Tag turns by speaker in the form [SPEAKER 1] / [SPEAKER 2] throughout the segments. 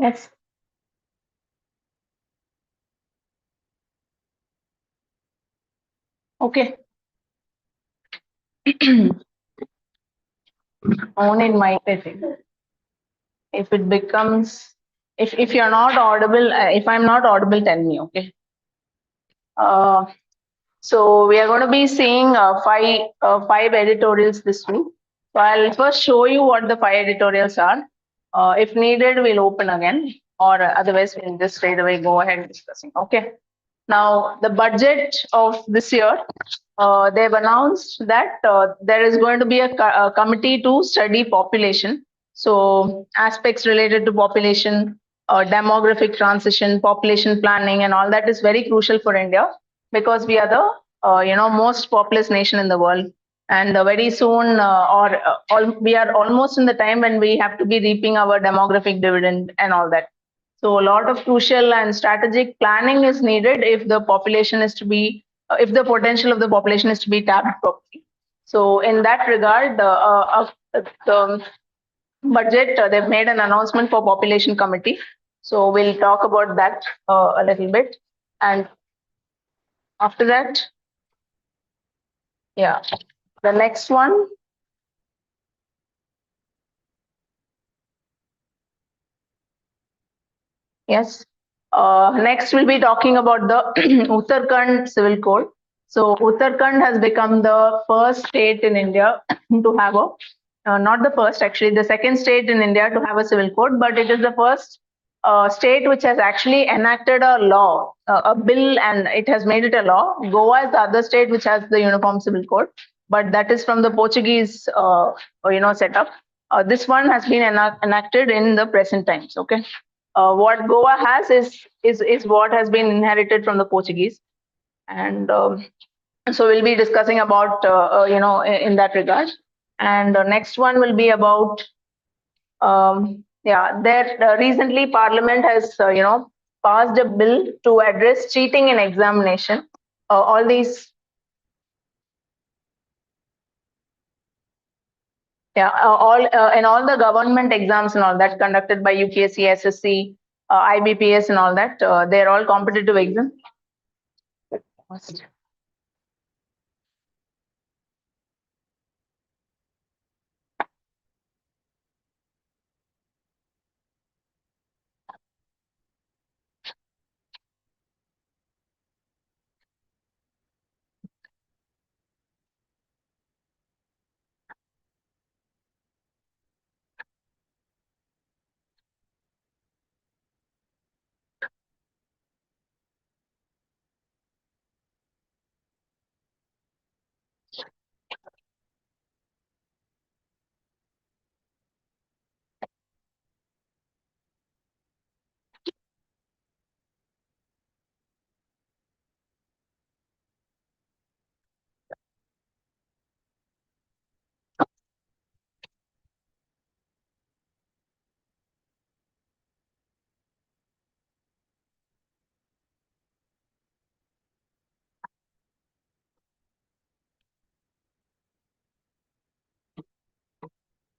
[SPEAKER 1] Yes. Okay. Only in my setting. If it becomes, if you're not audible, if I'm not audible, tell me. Okay. So we are going to be seeing five editorials this week. So I'll first show you what the five editorials are. If needed, we'll open again, or otherwise we'll just straight away go ahead discussing. Okay. Now the budget of this year, they've announced that there is going to be a committee to study population. So aspects related to population, demographic transition, population planning, and all that is very crucial for India because we are the most populous nation in the world, and very soon we are almost in the time when we have to be reaping our demographic dividend and all that. So a lot of crucial and strategic planning is needed if the population is to be if the potential of the population is to be tapped properly. So in that regard, the budget, they've made an announcement for population committee. So we'll talk about that a little bit, and after that, yeah, the next one. Yes. Next, we'll be talking about the Uttarakhand Civil Code. So Uttarakhand has become the first state in India to have not the first, actually, the second state in India to have a civil code, but it is the first state which has actually enacted a law, a bill, and it has made it a law. Goa is the other state which has the uniform civil code, but that is from the Portuguese, setup. This one has been enacted in the present times. Okay. What Goa has is what has been inherited from the Portuguese, and so we'll be discussing about in that regard. And the next one will be about there recently Parliament has passed a bill to address cheating in examination. All these. Yeah, all in all the government exams and all that conducted by UPSC, SSC, IBPS, and all that, they're all competitive exams.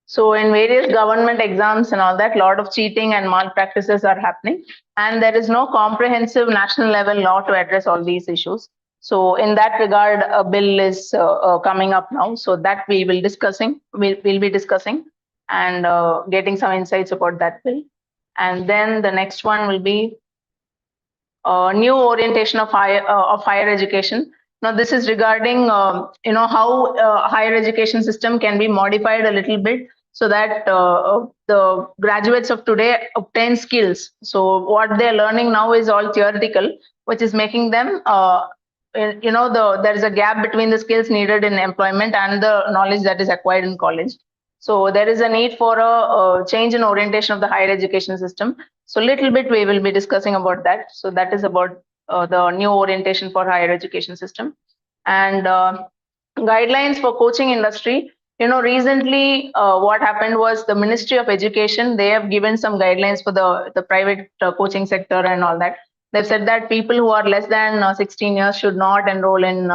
[SPEAKER 1] So in various government exams and all that, lot of cheating and malpractices are happening, and there is no comprehensive national level law to address all these issues. So in that regard, a bill is coming up now. So that we will discussing. We'll be discussing and getting some insights about that bill. And then the next one will be new orientation of higher education. Now this is regarding how higher education system can be modified a little bit so that the graduates of today obtain skills. So what they're learning now is all theoretical, which is making them there is a gap between the skills needed in employment and the knowledge that is acquired in college. So there is a need for a change in orientation of the higher education system. So little bit we will be discussing about that. So that is about the new orientation for higher education system. And guidelines for coaching industry. Recently what happened was the Ministry of Education, they have given some guidelines for the private coaching sector and all that. They've said that people who are less than 16 years should not enroll in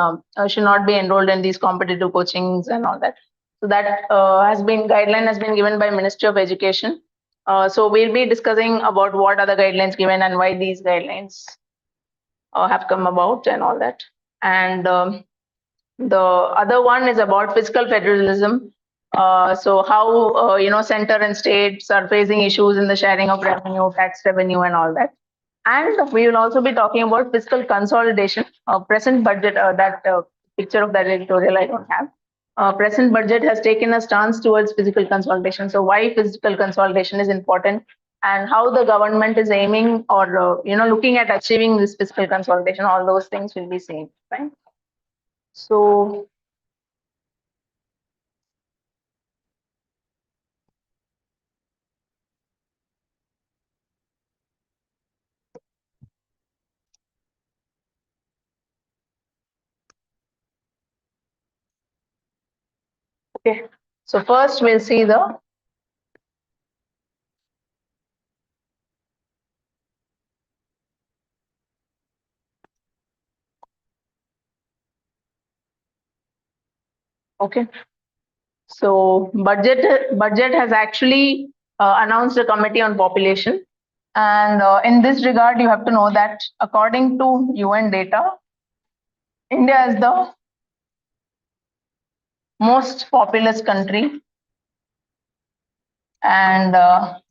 [SPEAKER 1] should not be enrolled in these competitive coachings and all that. So that guideline has been given by Ministry of Education. So we'll be discussing about what are the guidelines given and why these guidelines have come about and all that. And the other one is about fiscal federalism. So how center and states are facing issues in the sharing of revenue, tax revenue, and all that. And we will also be talking about fiscal consolidation. Present budget, that picture of that editorial I don't have. Present budget has taken a stance towards fiscal consolidation. So why fiscal consolidation is important and how the government is aiming or looking at achieving this fiscal consolidation. All those things will be seen, right? So okay. So first we'll see the okay. So budget has actually announced a committee on population, and in this regard, you have to know that according to UN data, India is the most populous country, and our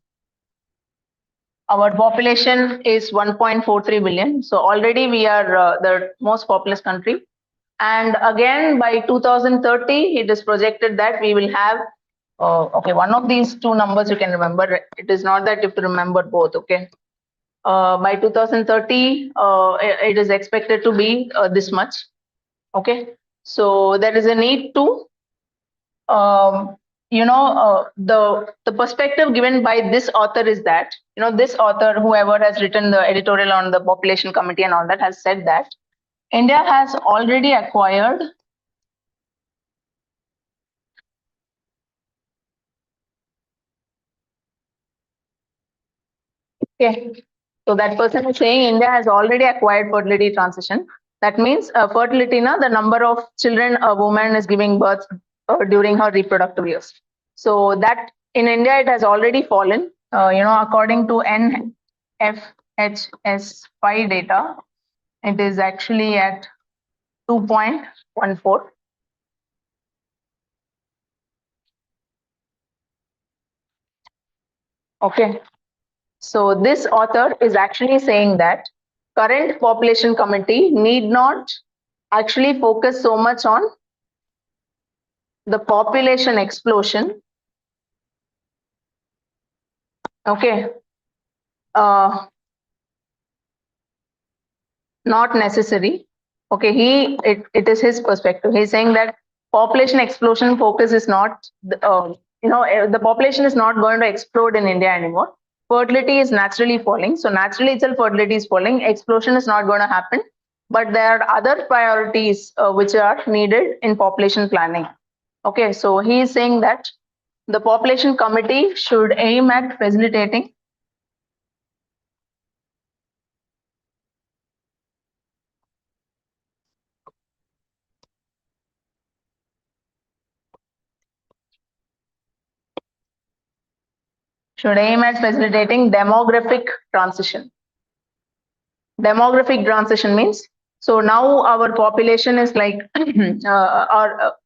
[SPEAKER 1] population is 1.43 billion. So already we are the most populous country. And again, by 2030, it is projected that we will have, okay, one of these two numbers you can remember. It is not that you have to remember both, okay? By 2030, it is expected to be this much, okay? So there is a need to, the perspective given by this author is that, this author, whoever has written the editorial on the population committee and all that, has said that India has already acquired okay. So that person is saying India has already acquired fertility transition. That means fertility, the number of children a woman is giving birth during her reproductive years. So that in India, it has already fallen. According to NFHS5 data, it is actually at 2.14. Okay. So this author is actually saying that current population committee need not actually focus so much on the population explosion. Okay. Not necessary. Okay, it is his perspective. He's saying that population explosion focus is not, the population is not going to explode in India anymore. Fertility is naturally falling. So naturally itself fertility is falling. Explosion is not going to happen. But there are other priorities which are needed in population planning. Okay, so he is saying that the population committee should aim at facilitating demographic transition. Demographic transition means, so now our population is like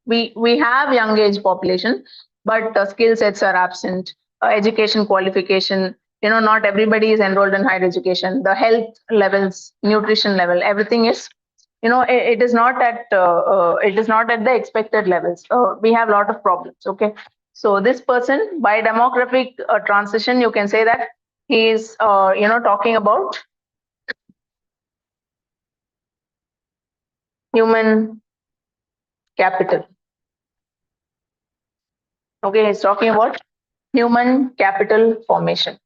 [SPEAKER 1] we have young age population, but skill sets are absent, education qualification, not everybody is enrolled in higher education, the health levels, nutrition level, everything is, it is not at the expected levels. We have a lot of problems. Okay, so this person, by demographic transition, you can say that he is talking about human capital. Okay, he's talking about human capital formation.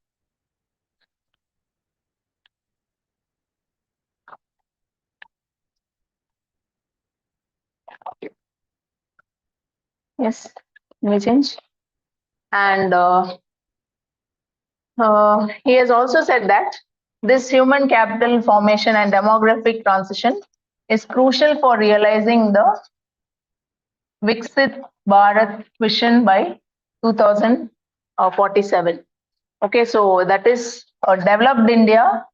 [SPEAKER 1] Yes, let me change. And he has also said that this human capital formation and demographic transition is crucial for realizing the Viksit Bharat vision by 2047. Okay, so that is developed India.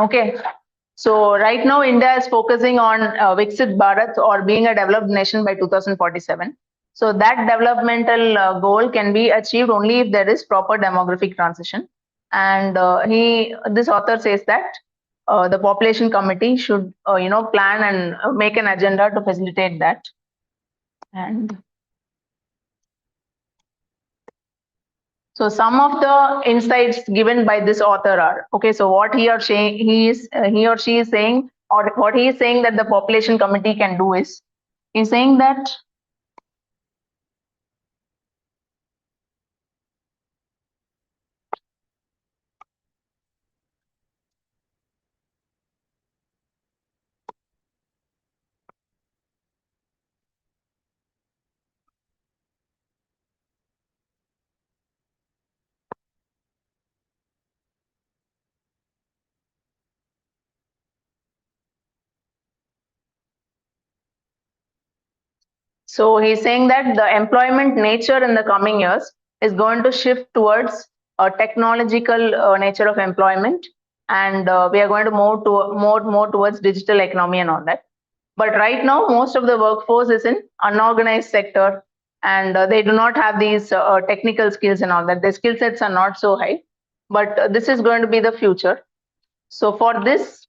[SPEAKER 1] Okay, so right now India is focusing on Viksit Bharat or being a developed nation by 2047. So that developmental goal can be achieved only if there is proper demographic transition. And this author says that the population committee should, plan and make an agenda to facilitate that. And so some of the insights given by this author are, okay, so what he or she is saying, or what he is saying that the population committee can do is, he's saying that so he's saying that the employment nature in the coming years is going to shift towards a technological nature of employment, and we are going to move to more towards digital economy and all that. But right now, most of the workforce is in unorganized sector, and they do not have these technical skills and all that. The skill sets are not so high, but this is going to be the future. So for this,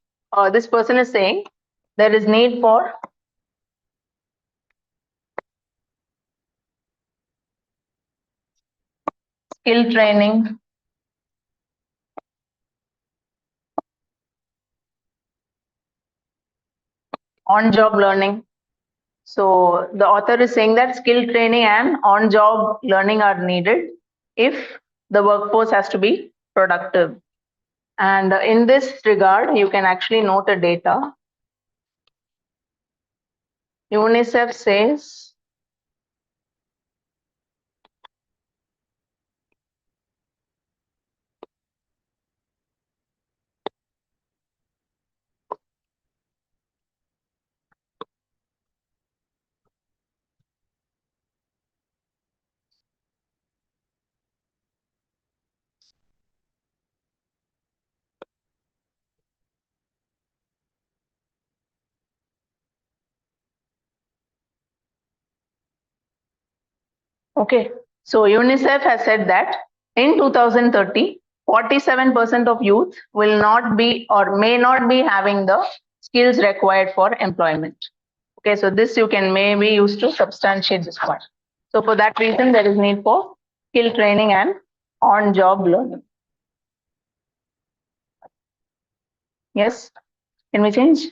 [SPEAKER 1] this person is saying there is need for skill training, on-job learning. So the author is saying that skill training and on-job learning are needed if the workforce has to be productive. And in this regard, you can actually note a data. UNICEF says okay, so UNICEF has said that in 2030, 47% of youth will not be or may not be having the skills required for employment. Okay, so this you can maybe use to substantiate this part. So for that reason, there is need for skill training and on-job learning. Yes, can we change?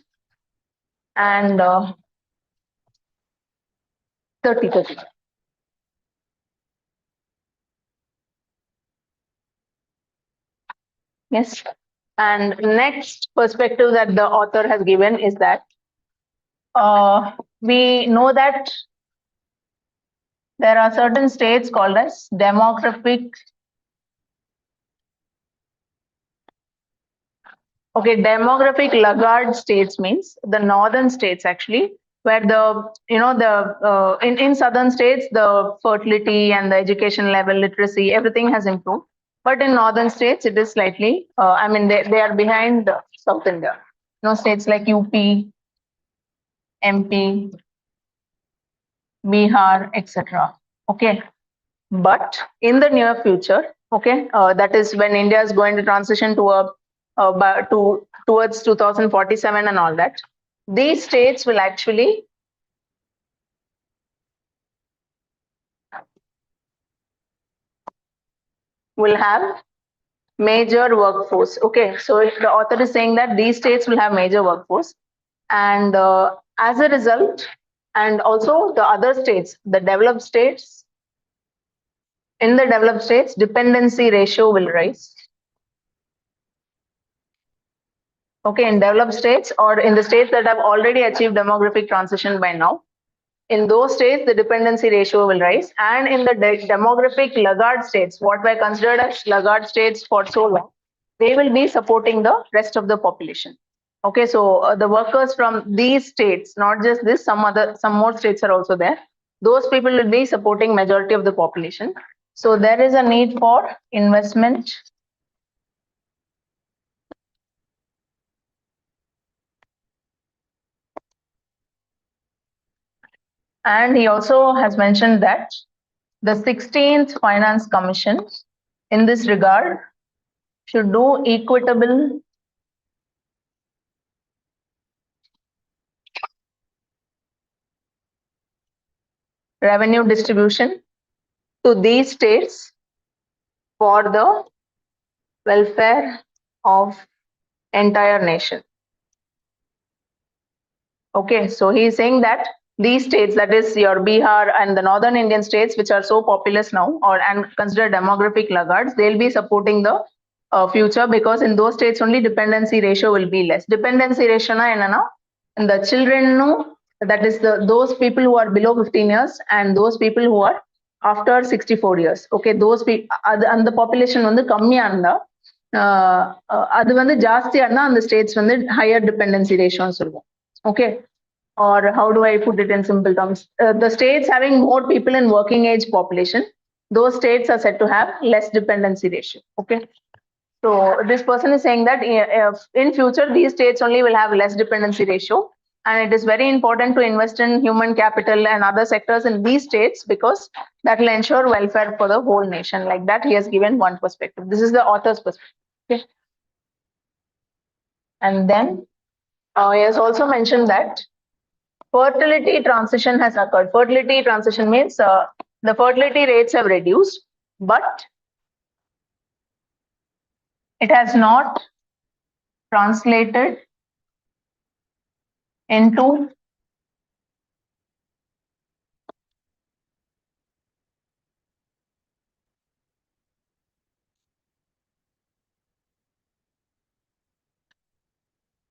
[SPEAKER 1] And 30. Yes. And next perspective that the author has given is that we know that there are certain states called as demographic. Okay, demographic laggard states means the northern states actually, where in southern states the fertility and the education level, literacy, everything has improved. But in northern states, it is slightly. They are behind South India. States like UP, MP, Bihar, etc. Okay, but in the near future, okay, that is when India is going to transition towards 2047 and all that, these states will actually have major workforce. Okay, so the author is saying that these states will have major workforce, and as a result, and also the other states, the developed states, in the developed states, dependency ratio will rise. Okay, in developed states or in the states that have already achieved demographic transition by now, in those states, the dependency ratio will rise. And in the demographic laggard states, what were considered as laggard states for so long, they will be supporting the rest of the population. Okay, so the workers from these states, not just this, some more states are also there. those people will be supporting majority of the population. So there is a need for investment and he also has mentioned that the 16th Finance Commission in this regard should do equitable revenue distribution to these states for the welfare of entire nation. Okay, so he is saying that these states, that is your Bihar and the northern Indian states, which are so populous now or and considered demographic laggards, they'll be supporting the future, because in those states only dependency ratio will be less. Dependency ratio na enna, and the children no, that is those people who are below 15 years and those people who are after 64 years. Okay, those people and the population வந்து கம்மியா இருந்தா அது வந்து ஜாஸ்தியா இருந்தா அந்த states வந்து higher dependency ratio சொல்லுவோம். Okay, or how do I put it in simple terms? The states having more people in working age population, those states are said to have less dependency ratio. Okay, so this person is saying that in future these states only will have less dependency ratio, and it is very important to invest in human capital and other sectors in these states, because that will ensure welfare for the whole nation. Like that, he has given one perspective. This is the author's perspective. Okay. And then he has also mentioned that fertility transition has occurred. Fertility transition means the fertility rates have reduced, but it has not translated into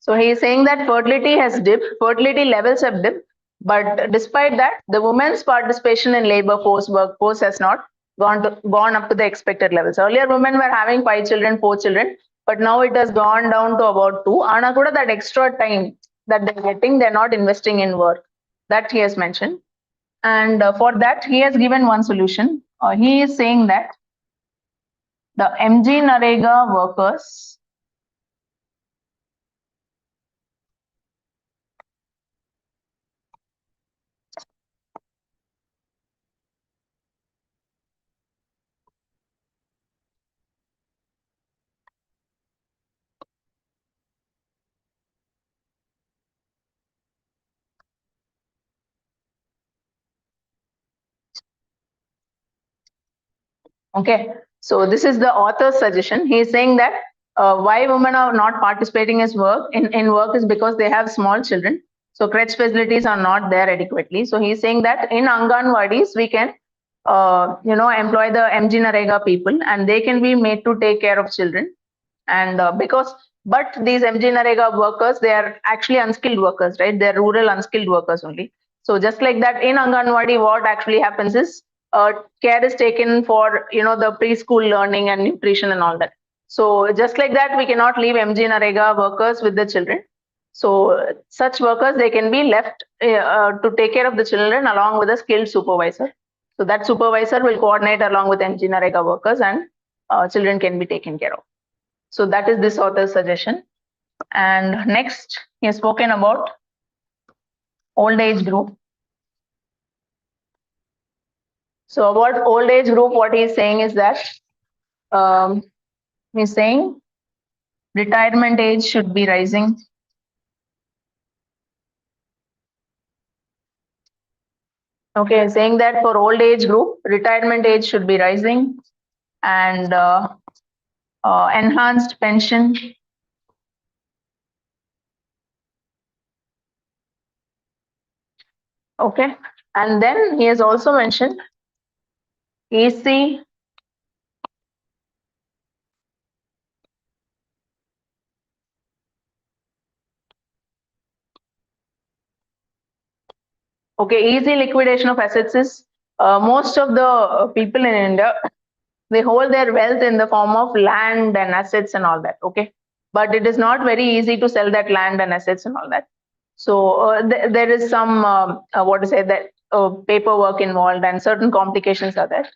[SPEAKER 1] so he is saying that fertility has dipped, fertility levels have dipped, but despite that, the women's participation in labor force, workforce has not gone up to the expected levels. Earlier, women were having 5 children, 4 children, but now it has gone down to about 2. Ana kuda that extra time that they're getting, they're not investing in work. That he has mentioned. And for that, he has given one solution. He is saying that the MG Narega workers okay, so this is the author's suggestion. He is saying that why women are not participating in work is because they have small children. So crèche facilities are not there adequately. So he is saying that in Anganwadis we can employ the MG Narega people, and they can be made to take care of children. And but these MG Narega workers, they are actually unskilled workers, right? They're rural unskilled workers only. So just like that, in Anganwadi, what actually happens is care is taken for the preschool learning and nutrition and all that. So just like that, we cannot leave MG Narega workers with the children. So such workers, they can be left to take care of the children along with a skilled supervisor. So that supervisor will coordinate along with MG Narega workers, and children can be taken care of. So that is this author's suggestion. And next, he has spoken about old age group. So about old age group, what he is saying is that he's saying retirement age should be rising. Okay, saying that for old age group, retirement age should be rising, and enhanced pension. Okay, and then he has also mentioned easy easy liquidation of assets is most of the people in India, they hold their wealth in the form of land and assets and all that. Okay, but it is not very easy to sell that land and assets and all that. So there is some what to say, that paperwork involved and certain complications are there.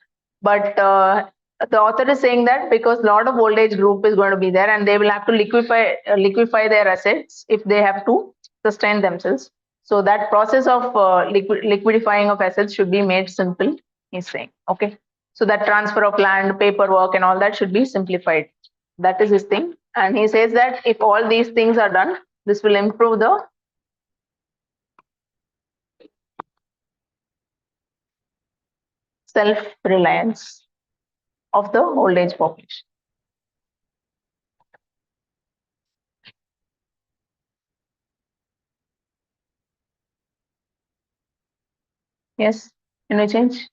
[SPEAKER 1] But the author is saying that because a lot of old age group is going to be there and they will have to liquefy their assets if they have to sustain themselves. So that process of liquidifying of assets should be made simple, he's saying. Okay. So that transfer of land, paperwork, and all that should be simplified. That is his thing. And he says that if all these things are done, this will improve the self-reliance of the old age population. Yes, can we change?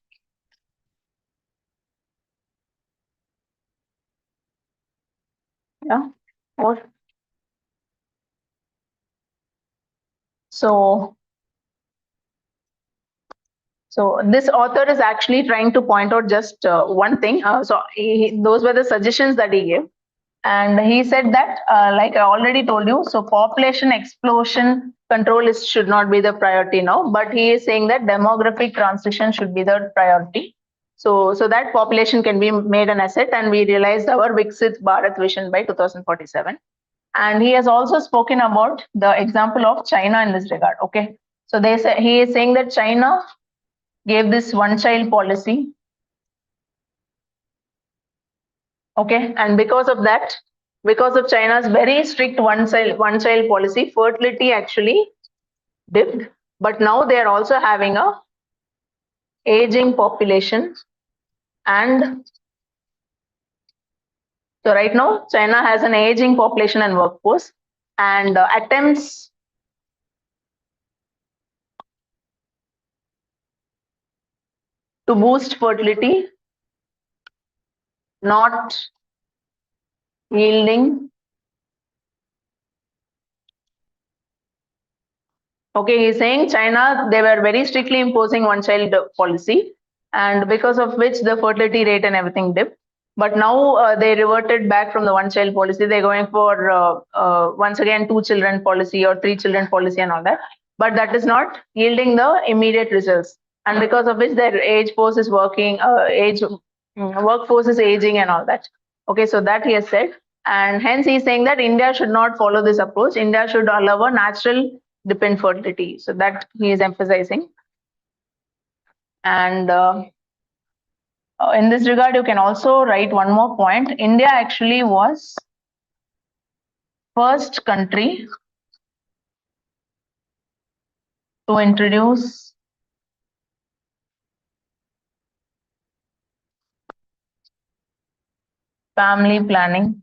[SPEAKER 1] Yeah, or so this author is actually trying to point out just one thing. Those were the suggestions that he gave. And he said that, like I already told you, so population explosion control should not be the priority now, but he is saying that demographic transition should be the priority. So that population can be made an asset and we realized our Viksit Bharat vision by 2047. And he has also spoken about the example of China in this regard. Okay. So they say he is saying that China gave this one child policy. Okay. And because of that, because of China's very strict one child policy, fertility actually dipped. But now they are also having a aging population. And so right now, China has an aging population and workforce, and attempts to boost fertility not yielding. Okay, he's saying China, they were very strictly imposing one child policy, and because of which the fertility rate and everything dipped. But now they reverted back from the one child policy. They're going for once again 2 children policy or 3 children policy and all that. But that is not yielding the immediate results. And because of which their age force is workforce is aging and all that. Okay, so that he has said. And hence he's saying that India should not follow this approach. India should allow a natural depend fertility. So that he is emphasizing. And in this regard, you can also write one more point. India actually was first country to introduce family planning.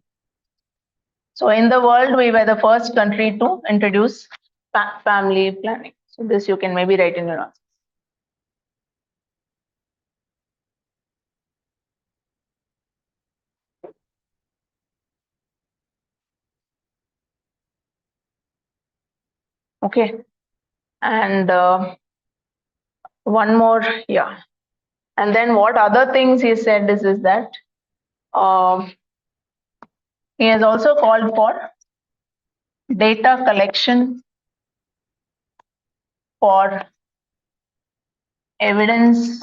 [SPEAKER 1] So in the world, we were the first country to introduce family planning. So this you can maybe write in your answer. Okay. And one more, yeah. And then what other things he said is that he has also called for data collection for evidence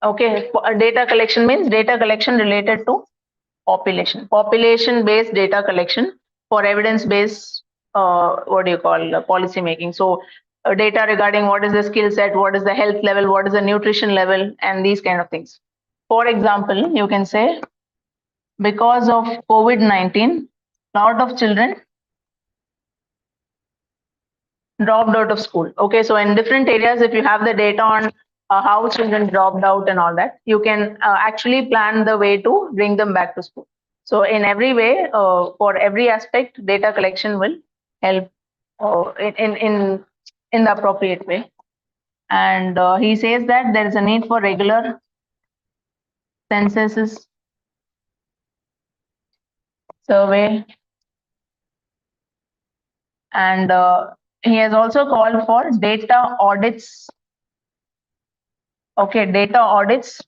[SPEAKER 1] okay, data collection means data collection related to population based data collection for evidence based what do you call policy making. So data regarding what is the skill set, what is the health level, what is the nutrition level, and these kind of things. For example, you can say because of COVID-19, lot of children dropped out of school. Okay, so in different areas, if you have the data on how children dropped out and all that, you can actually plan the way to bring them back to school. So in every way, for every aspect, data collection will help in the appropriate way. And he says that there is a need for regular census survey, and he has also called for data audits. Okay, data audits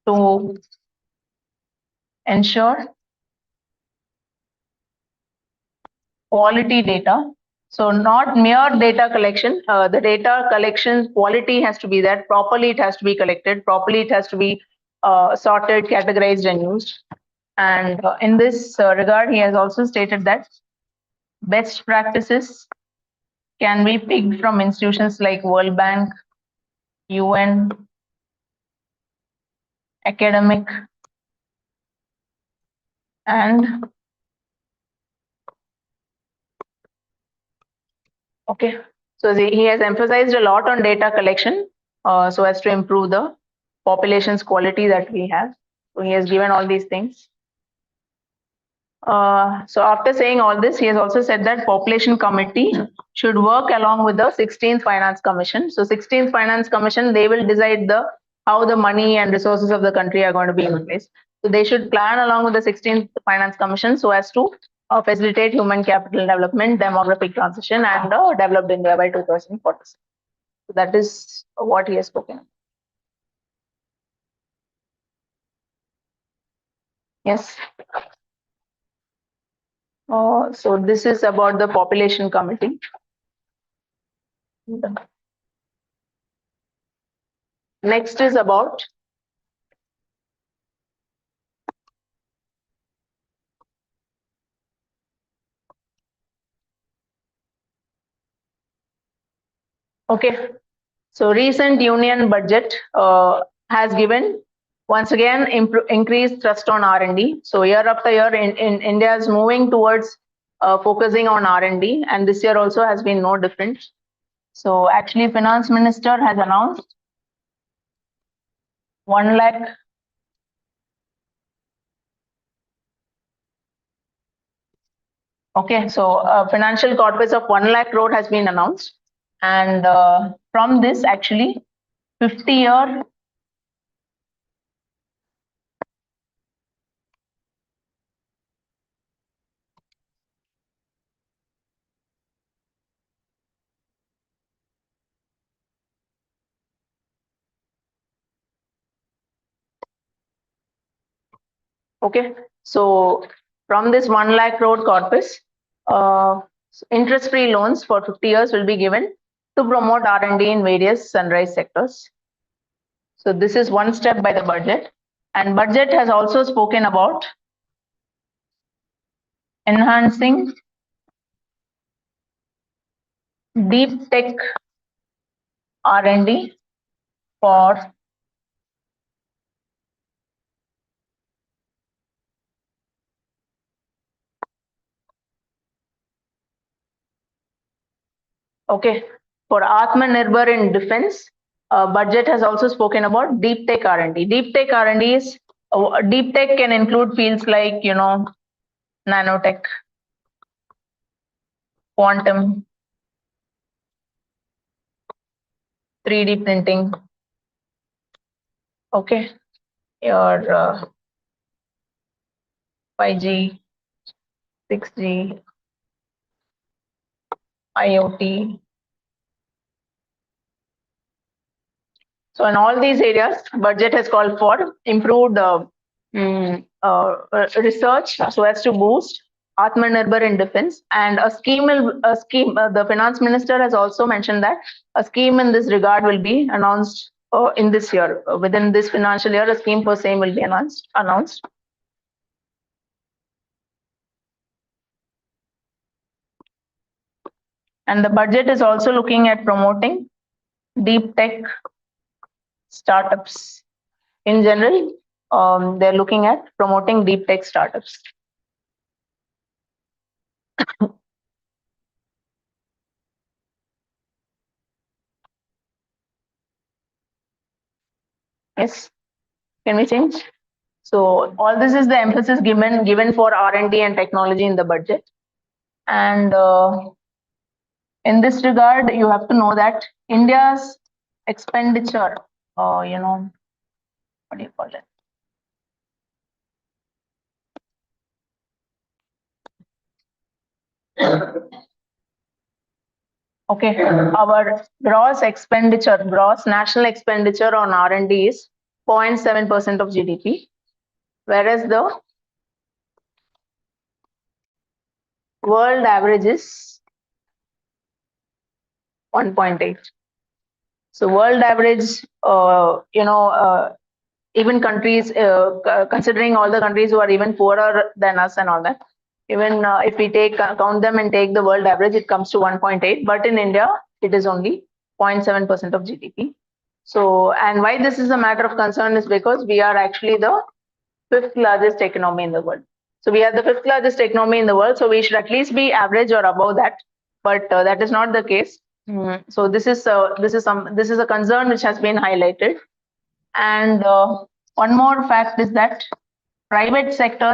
[SPEAKER 1] to ensure quality data. So not mere data collection, the data collection quality has to be there. Properly it has to be collected, properly it has to be sorted, categorized and used. And in this regard, he has also stated that best practices can be picked from institutions like World Bank, UN, academic, and okay. So he has emphasized a lot on data collection so as to improve the population's quality that we have. So he has given all these things. So after saying all this, he has also said that population committee should work along with the 16th Finance Commission. So 16th Finance Commission, they will decide the how the money and resources of the country are going to be in place. So they should plan along with the 16th Finance Commission so as to facilitate human capital development, demographic transition, and developed India by 2040. So that is what he has spoken. Yes. So this is about the population committee. Next is about okay. So recent union budget has given once again increased thrust on R&D. So year after year, in India is moving towards focusing on R&D, and this year also has been no different. So actually, Finance Minister has announced 1 lakh. Okay, so a financial corpus of 1 lakh crore has been announced, and from this actually 50-year. Okay, so from this 1 lakh crore corpus, interest-free loans for 50 years will be given to promote R&D in various sunrise sectors. So this is one step by the budget, and budget has also spoken about enhancing deep tech R&D for okay, for Atmanirbhar in defense, budget has also spoken about deep tech R&D. Deep tech R&D is deep tech can include fields like nanotech, quantum, 3D printing. Okay, your 5G, 6G, IoT. So in all these areas, budget has called for improved research so as to boost Atmanirbhar in defense, and a scheme. The finance minister has also mentioned that a scheme in this regard will be announced in this year. Within this financial year, a scheme for same will be announced. And the budget is also looking at promoting deep tech startups. In general, they're looking at promoting deep tech startups. Yes, can we change? So all this is the emphasis given for R&D and technology in the budget. And in this regard, you have to know that India's expenditure, what do you call it? Okay, our gross national expenditure on R&D is 0.7% of GDP, whereas the world average is 1.8. So world average, even countries, considering all the countries who are even poorer than us and all that, even if we count them and take the world average, it comes to 1.8. But in India, it is only 0.7% of GDP. So, and why this is a matter of concern is because we are actually the fifth largest economy in the world. So we are the fifth largest economy in the world. So we should at least be average or above that. But that is not the case. So this is a concern which has been highlighted. And one more fact is that private sector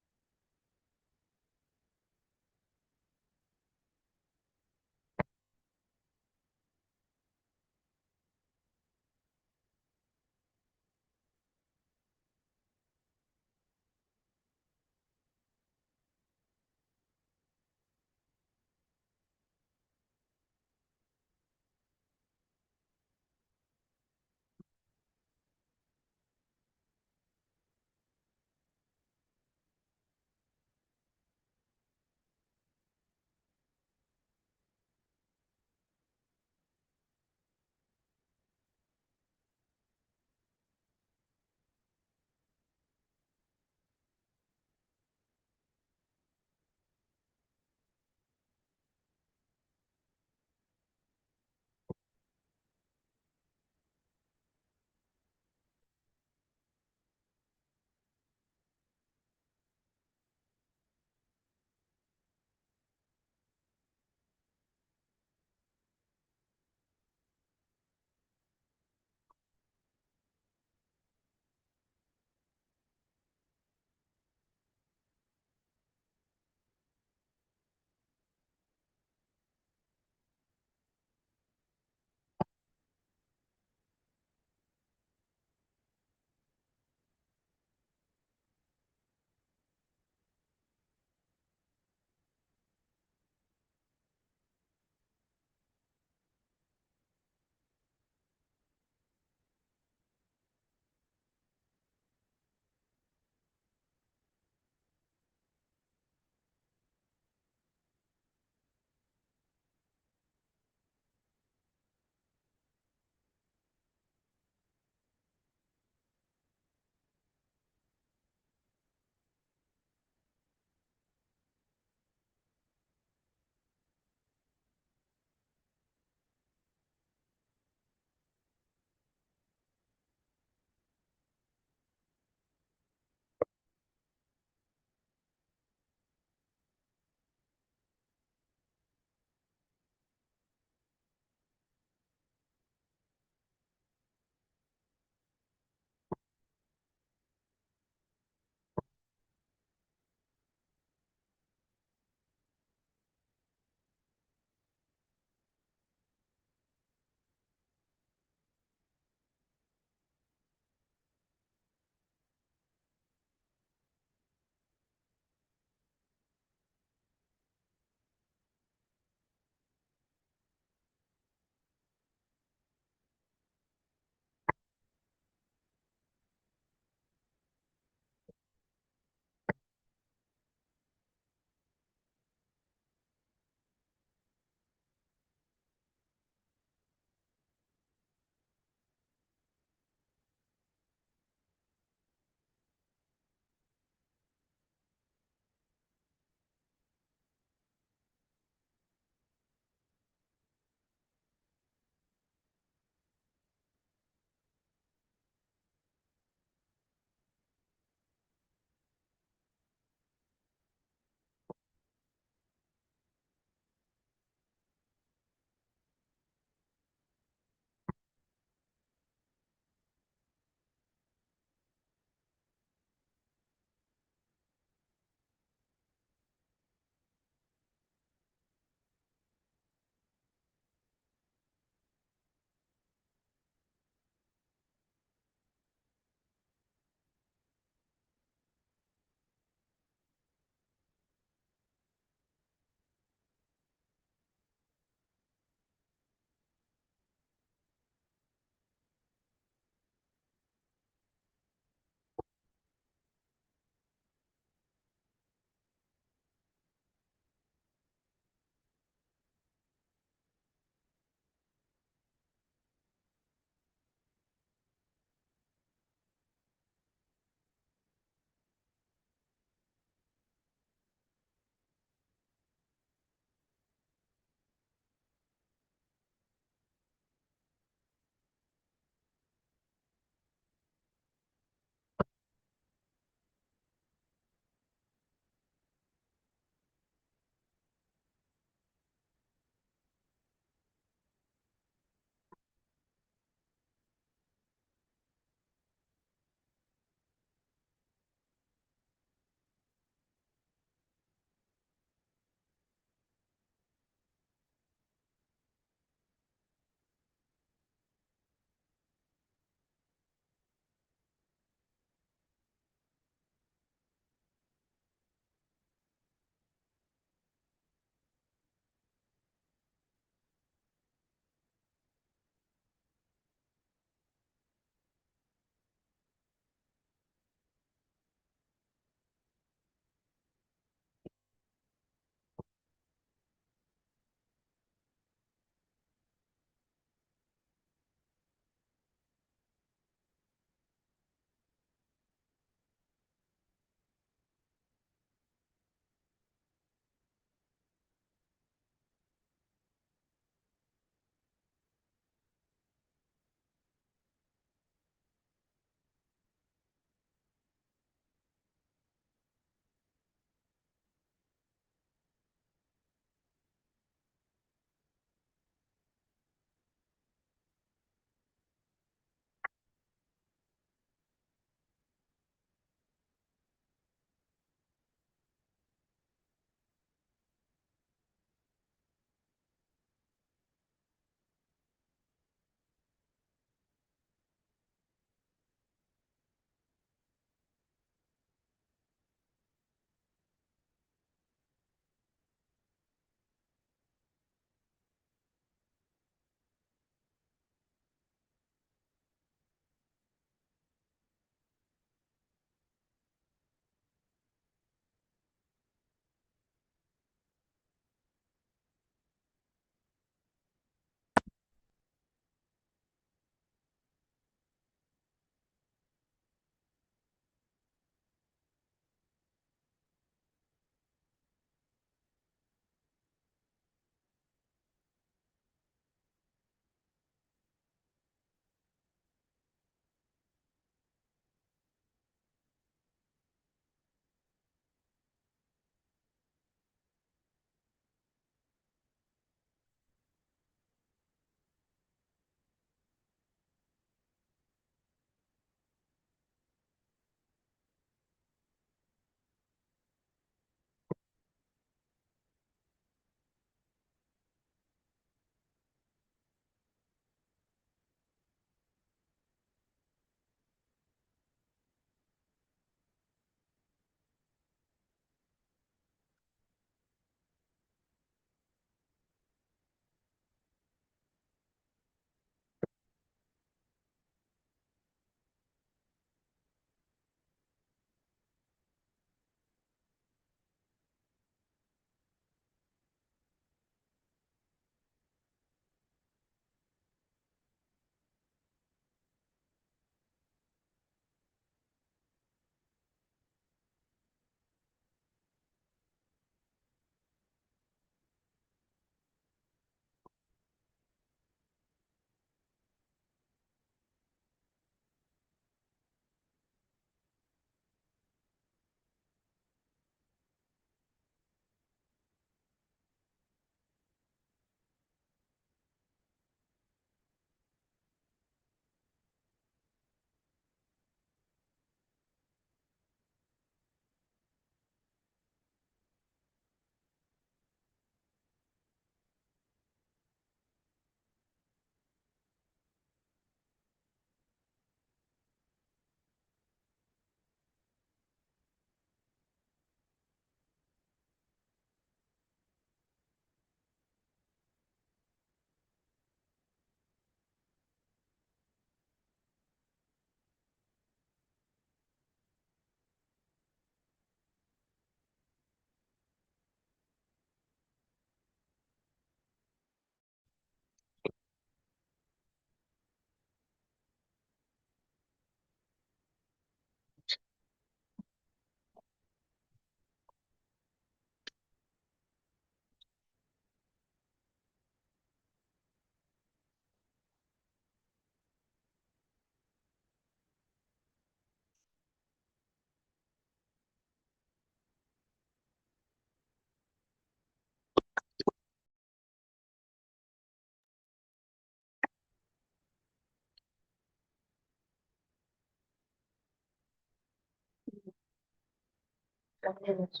[SPEAKER 1] fresh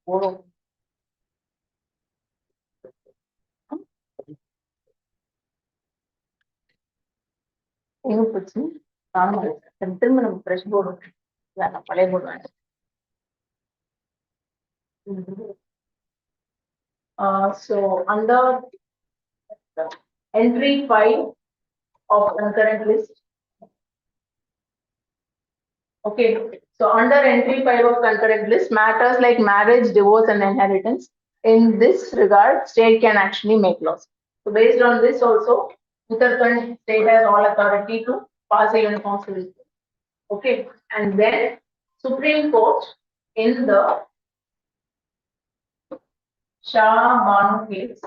[SPEAKER 1] board. So under entry 5 of concurrent list. Okay, so under entry 5 of concurrent list, matters like marriage, divorce, and inheritance. In this regard, state can actually make laws. So based on this also, Uttarakhand state has all authority to pass a uniform civil code. Okay, and then Supreme Court in the Shah Banu case.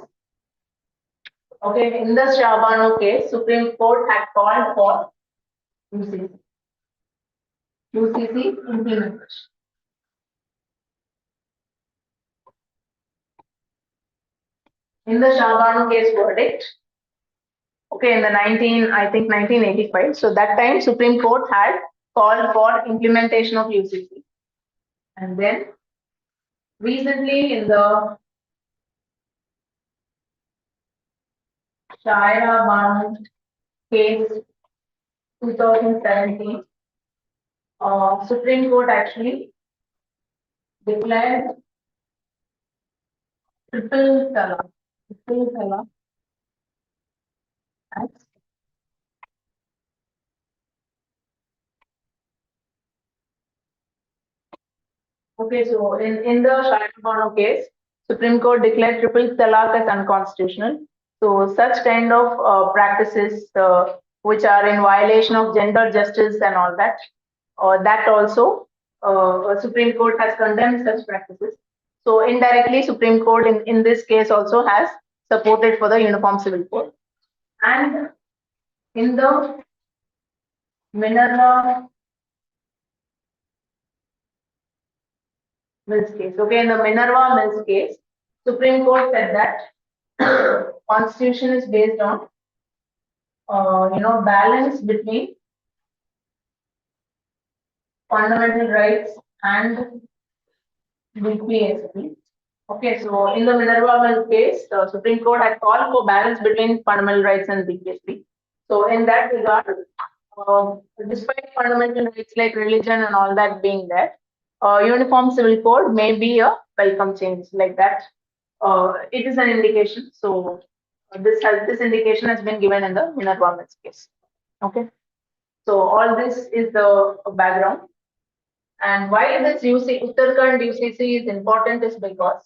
[SPEAKER 1] Okay, in the Shah Banu case, Supreme Court had called for UCC implementation. In the Shah Banu case verdict, okay, in the 1985. So that time Supreme Court had called for implementation of UCC. And then recently in the Shaira Banu case 2017, Supreme Court actually declared triple talaq as okay. So in the Shaira Banu case, Supreme Court declared triple talaq as unconstitutional. So such kind of practices which are in violation of gender justice and all that, that also Supreme Court has condemned such practices. So indirectly, Supreme Court in this case also has supported for the Uniform Civil Code. And in the Minerva Mills case, okay, in the Minerva Mills case, Supreme Court said that Constitution is based on balance between fundamental rights and UPSC. Okay, so in the Minerva Mills case, the Supreme Court had called for balance between fundamental rights and BPSP. So in that regard, despite fundamental rights like religion and all that being there, Uniform Civil Code may be a welcome change like that. It is an indication. So this indication has been given in the Minerva Mills case. Okay, so all this is the background. And why this Uttarakhand UCC is important is because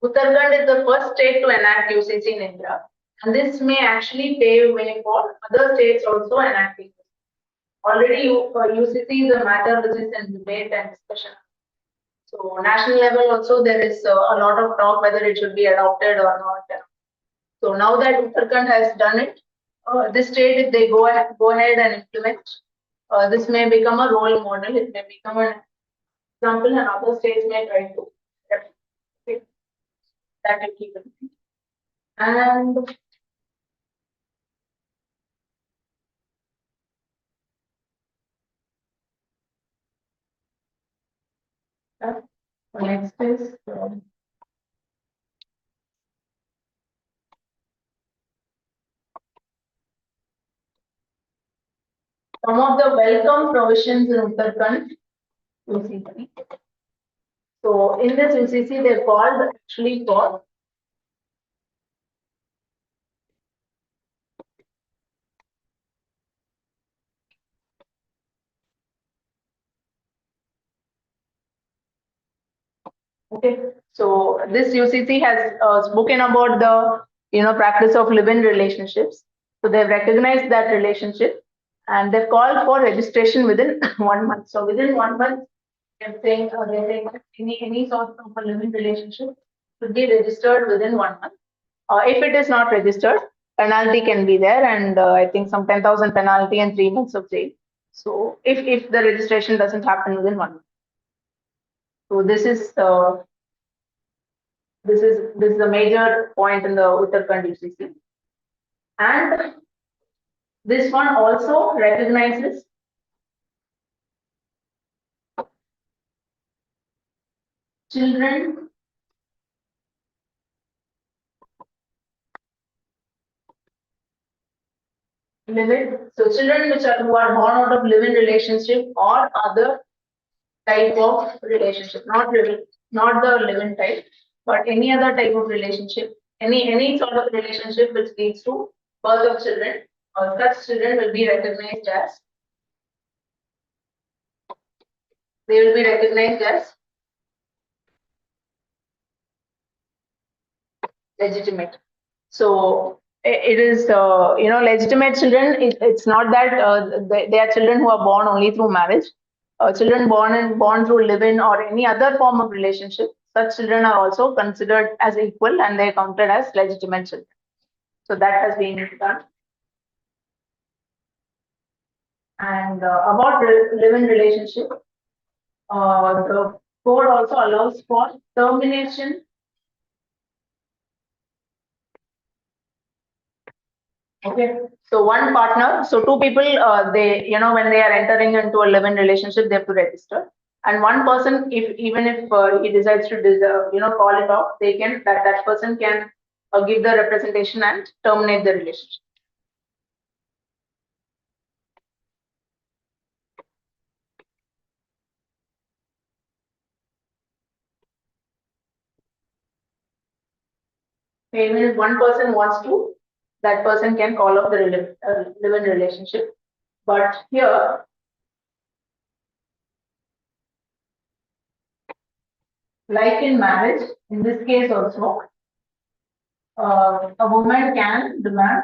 [SPEAKER 1] Uttarakhand is the first state to enact UCC in India, and this may actually pave way for other states also enacting. Already, UCC is a matter which is in debate and discussion. So, national level also there is a lot of talk whether it should be adopted or not. So now that Uttarakhand has done it, this state if they go ahead and implement, this may become a role model. It may become an example, and other states may try to replicate that will keep it. And next is some of the welcome provisions in Uttarakhand UCC. So in this UCC, they called actually for okay. So this UCC has spoken about the practice of live-in relationships. So they've recognized that relationship and they've called for registration within 1 month. So within 1 month, they're saying that any sort of a live-in relationship should be registered within 1 month. If it is not registered, penalty can be there, and I think some 10,000 penalty and 3 months of jail. So if the registration doesn't happen within 1 month, so this is a major point in the Uttarakhand UCC, and this one also recognizes . children so children who are born out of live-in relationship or other type of relationship, not the live-in type, but any other type of relationship, any sort of relationship which leads to birth of children, or such children will be recognized as legitimate. So it is legitimate children. It's not that they are children who are born only through marriage. Children born through live-in or any other form of relationship, such children are also considered as equal and they are counted as legitimate children. So that has been done. And about live-in relationship, the code also allows for termination. Okay, so one partner, so two people, they, when they are entering into a live-in relationship, they have to register. And one person, even if he decides to, call it off, that person can give the representation and terminate the relationship. Even if one person wants to, that person can call off the live-in relationship. But here, like in marriage, in this case also, a woman can demand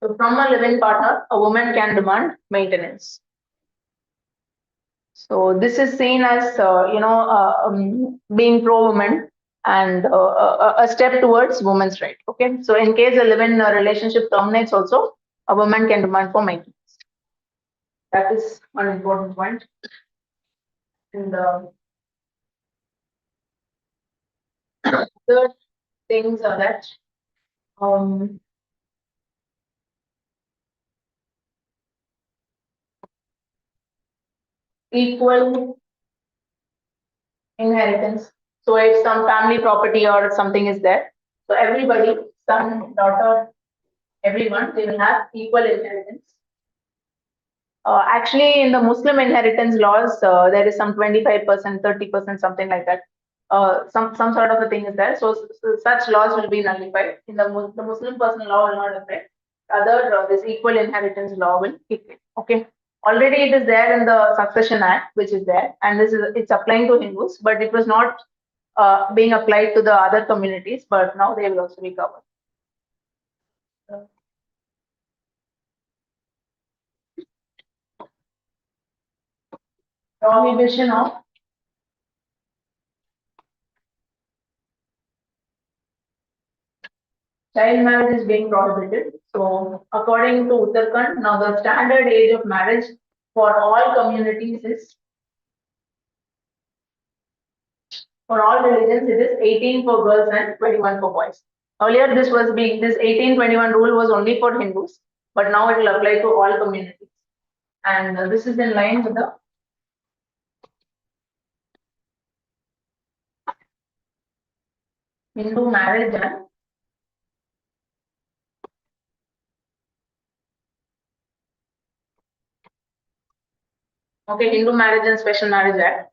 [SPEAKER 1] so from a live-in partner, a woman can demand maintenance. So this is seen as being pro-woman and a step towards women's right. Okay, so in case a live-in relationship terminates, also a woman can demand for maintenance. That is one important point. And other things are that equal inheritance. So if some family property or something is there, so everybody, son, daughter, everyone, they will have equal inheritance. Actually, in the Muslim inheritance laws, there is some 25%, 30%, something like that. Some sort of a thing is there. So such laws will be nullified. In the Muslim personal law will not affect. Other this equal inheritance law will kick in. Okay. Already it is there in the Succession Act, which is there, and it's applying to Hindus, but it was not being applied to the other communities. But now they will also be covered. Prohibition of child marriage is being prohibited. So according to Uttarakhand, now the standard age of marriage for all communities is, for all religions, it is 18 for girls and 21 for boys. Earlier, this 18-21 rule was only for Hindus, but now it will apply to all communities. And this is in line with the Hindu Marriage and Hindu Marriage and Special Marriage Act.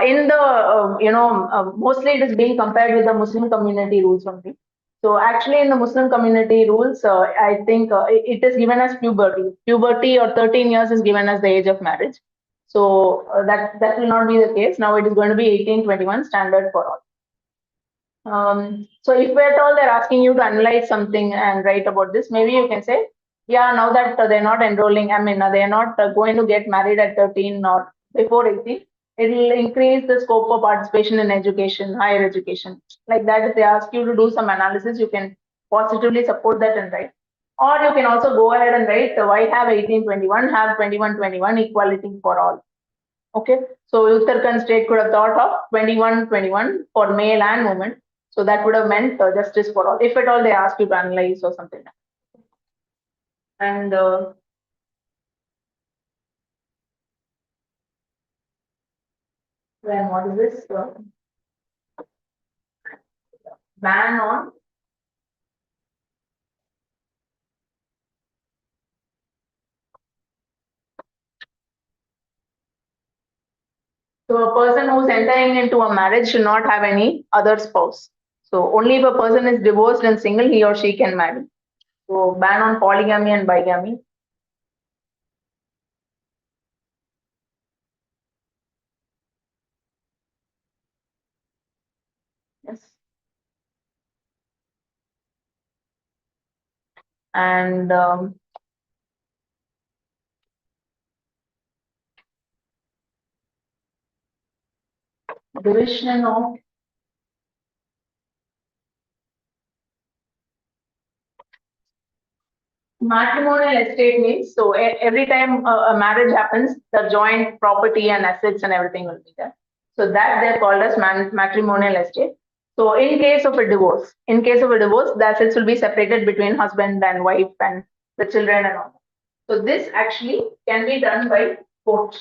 [SPEAKER 1] In the mostly it is being compared with the Muslim community rules only. So actually, in the Muslim community rules, I think it is given as puberty. Puberty or 13 years is given as the age of marriage. So that will not be the case. Now it is going to be 18-21 standard for all. So if at all they're asking you to analyze something and write about this, maybe you can say, yeah, now that they're not enrolling, I mean, they're not going to get married at 13 or before 18, it will increase the scope of participation in education, higher education. Like that, if they ask you to do some analysis, you can positively support that and write. Or you can also go ahead and write, why have 18-21, have 21-21, equality for all. Okay, so Uttarakhand state could have thought of 21-21 for male and women. So that would have meant justice for all, if at all they ask you to analyze or something. And then what is this? Ban on so a person who's entering into a marriage should not have any other spouse. So only if a person is divorced and single, he or she can marry. So ban on polygamy and bigamy. Yes. And division of matrimonial estate means so every time a marriage happens, the joint property and assets and everything will be there. So that they're called as matrimonial estate. So in case of a divorce, the assets will be separated between husband and wife and the children and all. So this actually can be done by court.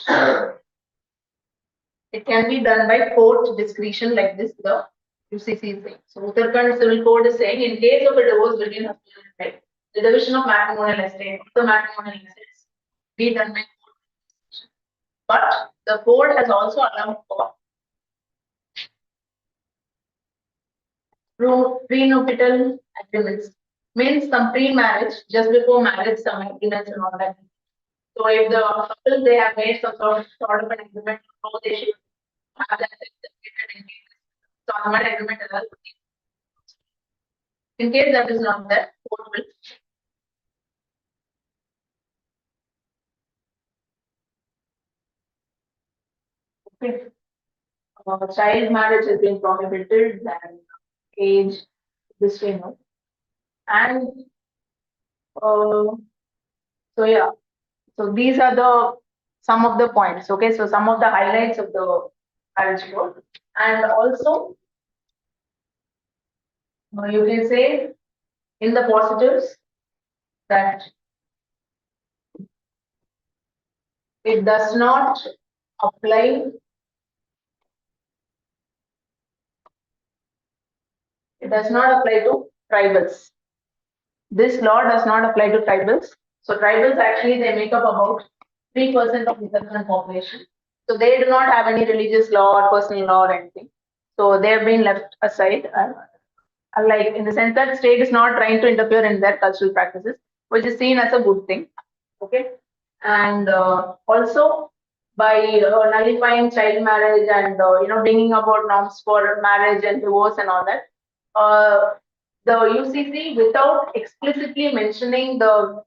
[SPEAKER 1] It can be done by court discretion like this, the UCC is saying. So Uttarakhand Civil Code is saying in case of a divorce between husband and wife, the division of matrimonial estate, the matrimonial assets, be done by court discretion. But the court has also allowed for prenuptial agreements. Means some pre-marriage, just before marriage, some agreements and all that. So if the couple they have made some sort of an agreement, so they should have that separated in case. So that agreement allows. In case that is not there, court will. Okay. Child marriage has been prohibited and age this way no. And so yeah, so these are the some of the points. Okay, so some of the highlights of the marriage code, and also you can say in the positives that it does not apply. It does not apply to tribals. This law does not apply to tribals. So tribals actually they make up about 3% of the Uttarakhand population. So they do not have any religious law or personal law or anything. So they have been left aside. Like in the sense that state is not trying to interfere in their cultural practices, which is seen as a good thing. Okay, and also by nullifying child marriage and bringing about norms for marriage and divorce and all that, the UCC without explicitly mentioning the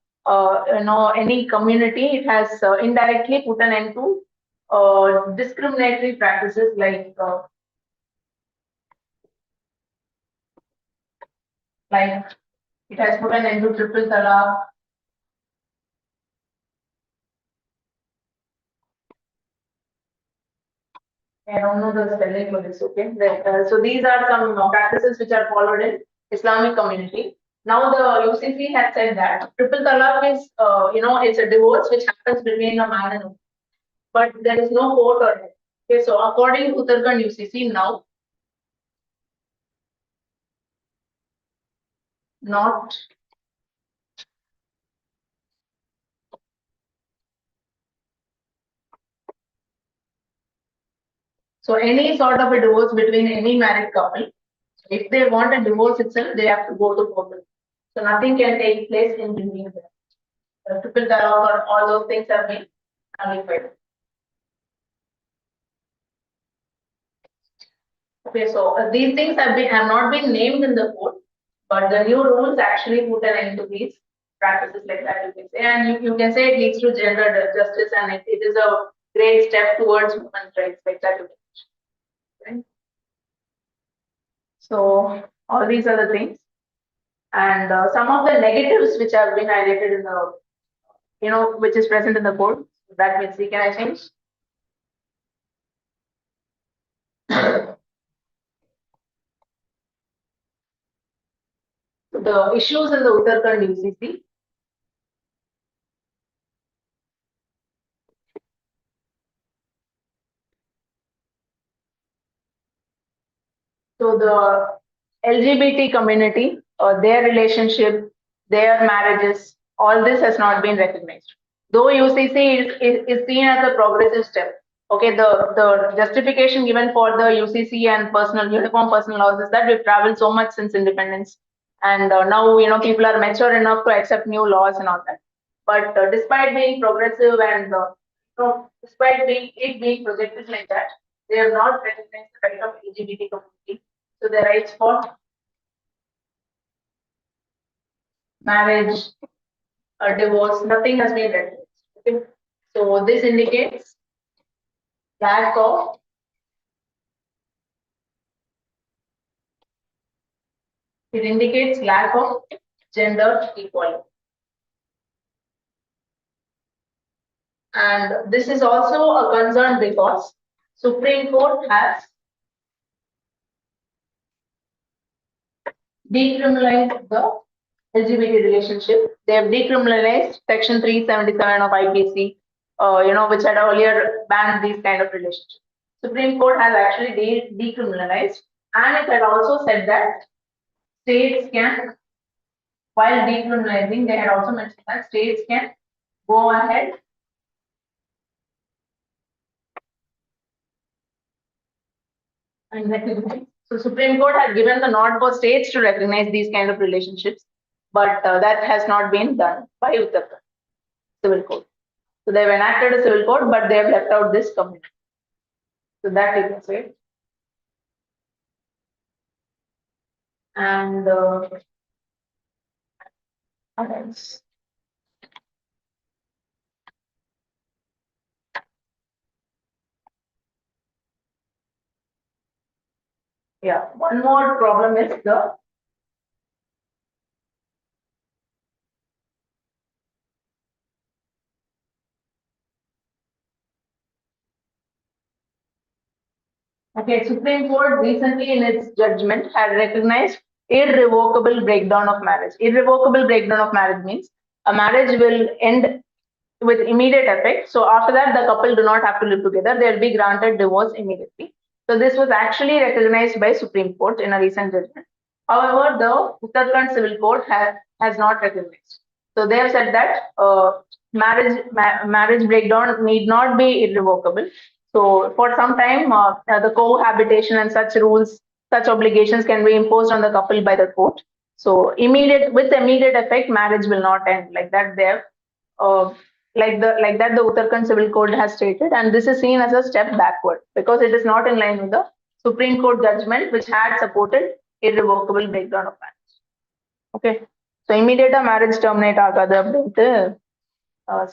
[SPEAKER 1] any community, it has indirectly put an end to discriminatory practices like it has put an end to triple talaq. I don't know the spelling for this, okay? So these are some practices which are followed in Islamic community. Now the UCC has said that triple talaq is, it's a divorce which happens between a man and a woman, but there is no court or head. Okay, so according to Uttarakhand UCC now, not so any sort of a divorce between any married couple, if they want a divorce itself, they have to go to court. So nothing can take place in between them. Triple talaq or all those things have been nullified. Okay, so these things have not been named in the code, but the new rules actually put an end to these practices like that, you can say. And you can say it leads to gender justice and it is a great step towards women's rights like that. Right? So all these are the things. And some of the negatives which have been highlighted in the, which is present in the code. That means, can I change? The issues in the Uttarakhand UCC. So the LGBT community, their relationship, their marriages, all this has not been recognized. Though UCC is seen as a progressive step. Okay, the justification given for the UCC and uniform personal laws is that we've traveled so much since independence, and now people are mature enough to accept new laws and all that. But despite being progressive and despite being projected like that, they have not recognized the right of LGBT community. So the rights for marriage, divorce, nothing has been recognized. Okay. So this indicates lack of gender equality. And this is also a concern because Supreme Court has decriminalized the LGBT relationship. They have decriminalized Section 377 of IPC, which had earlier banned these kind of relationships. Supreme Court has actually decriminalized, and it had also said that states can, while decriminalizing, they had also mentioned that states can go ahead and recognize. So Supreme Court had given the nod for states to recognize these kind of relationships, but that has not been done by Uttarakhand Civil Code. So they've enacted a civil code, but they have left out this community. So that you can say. And what else? Yeah, one more problem is the Supreme Court recently in its judgment had recognized irrevocable breakdown of marriage. Irrevocable breakdown of marriage means a marriage will end with immediate effect. So after that, the couple do not have to live together. They will be granted divorce immediately. So this was actually recognized by Supreme Court in a recent judgment. However, the Uttarakhand Civil Court has not recognized. So they have said that marriage breakdown need not be irrevocable. So for some time, the cohabitation and such rules, such obligations can be imposed on the couple by the court. So with immediate effect, marriage will not end like that. They have like that the Uttarakhand Civil Code has stated, and this is seen as a step backward because it is not in line with the Supreme Court judgment, which had supported irrevocable breakdown of marriage. Okay, so immediate marriage terminate agadu அப்படின்ட்டு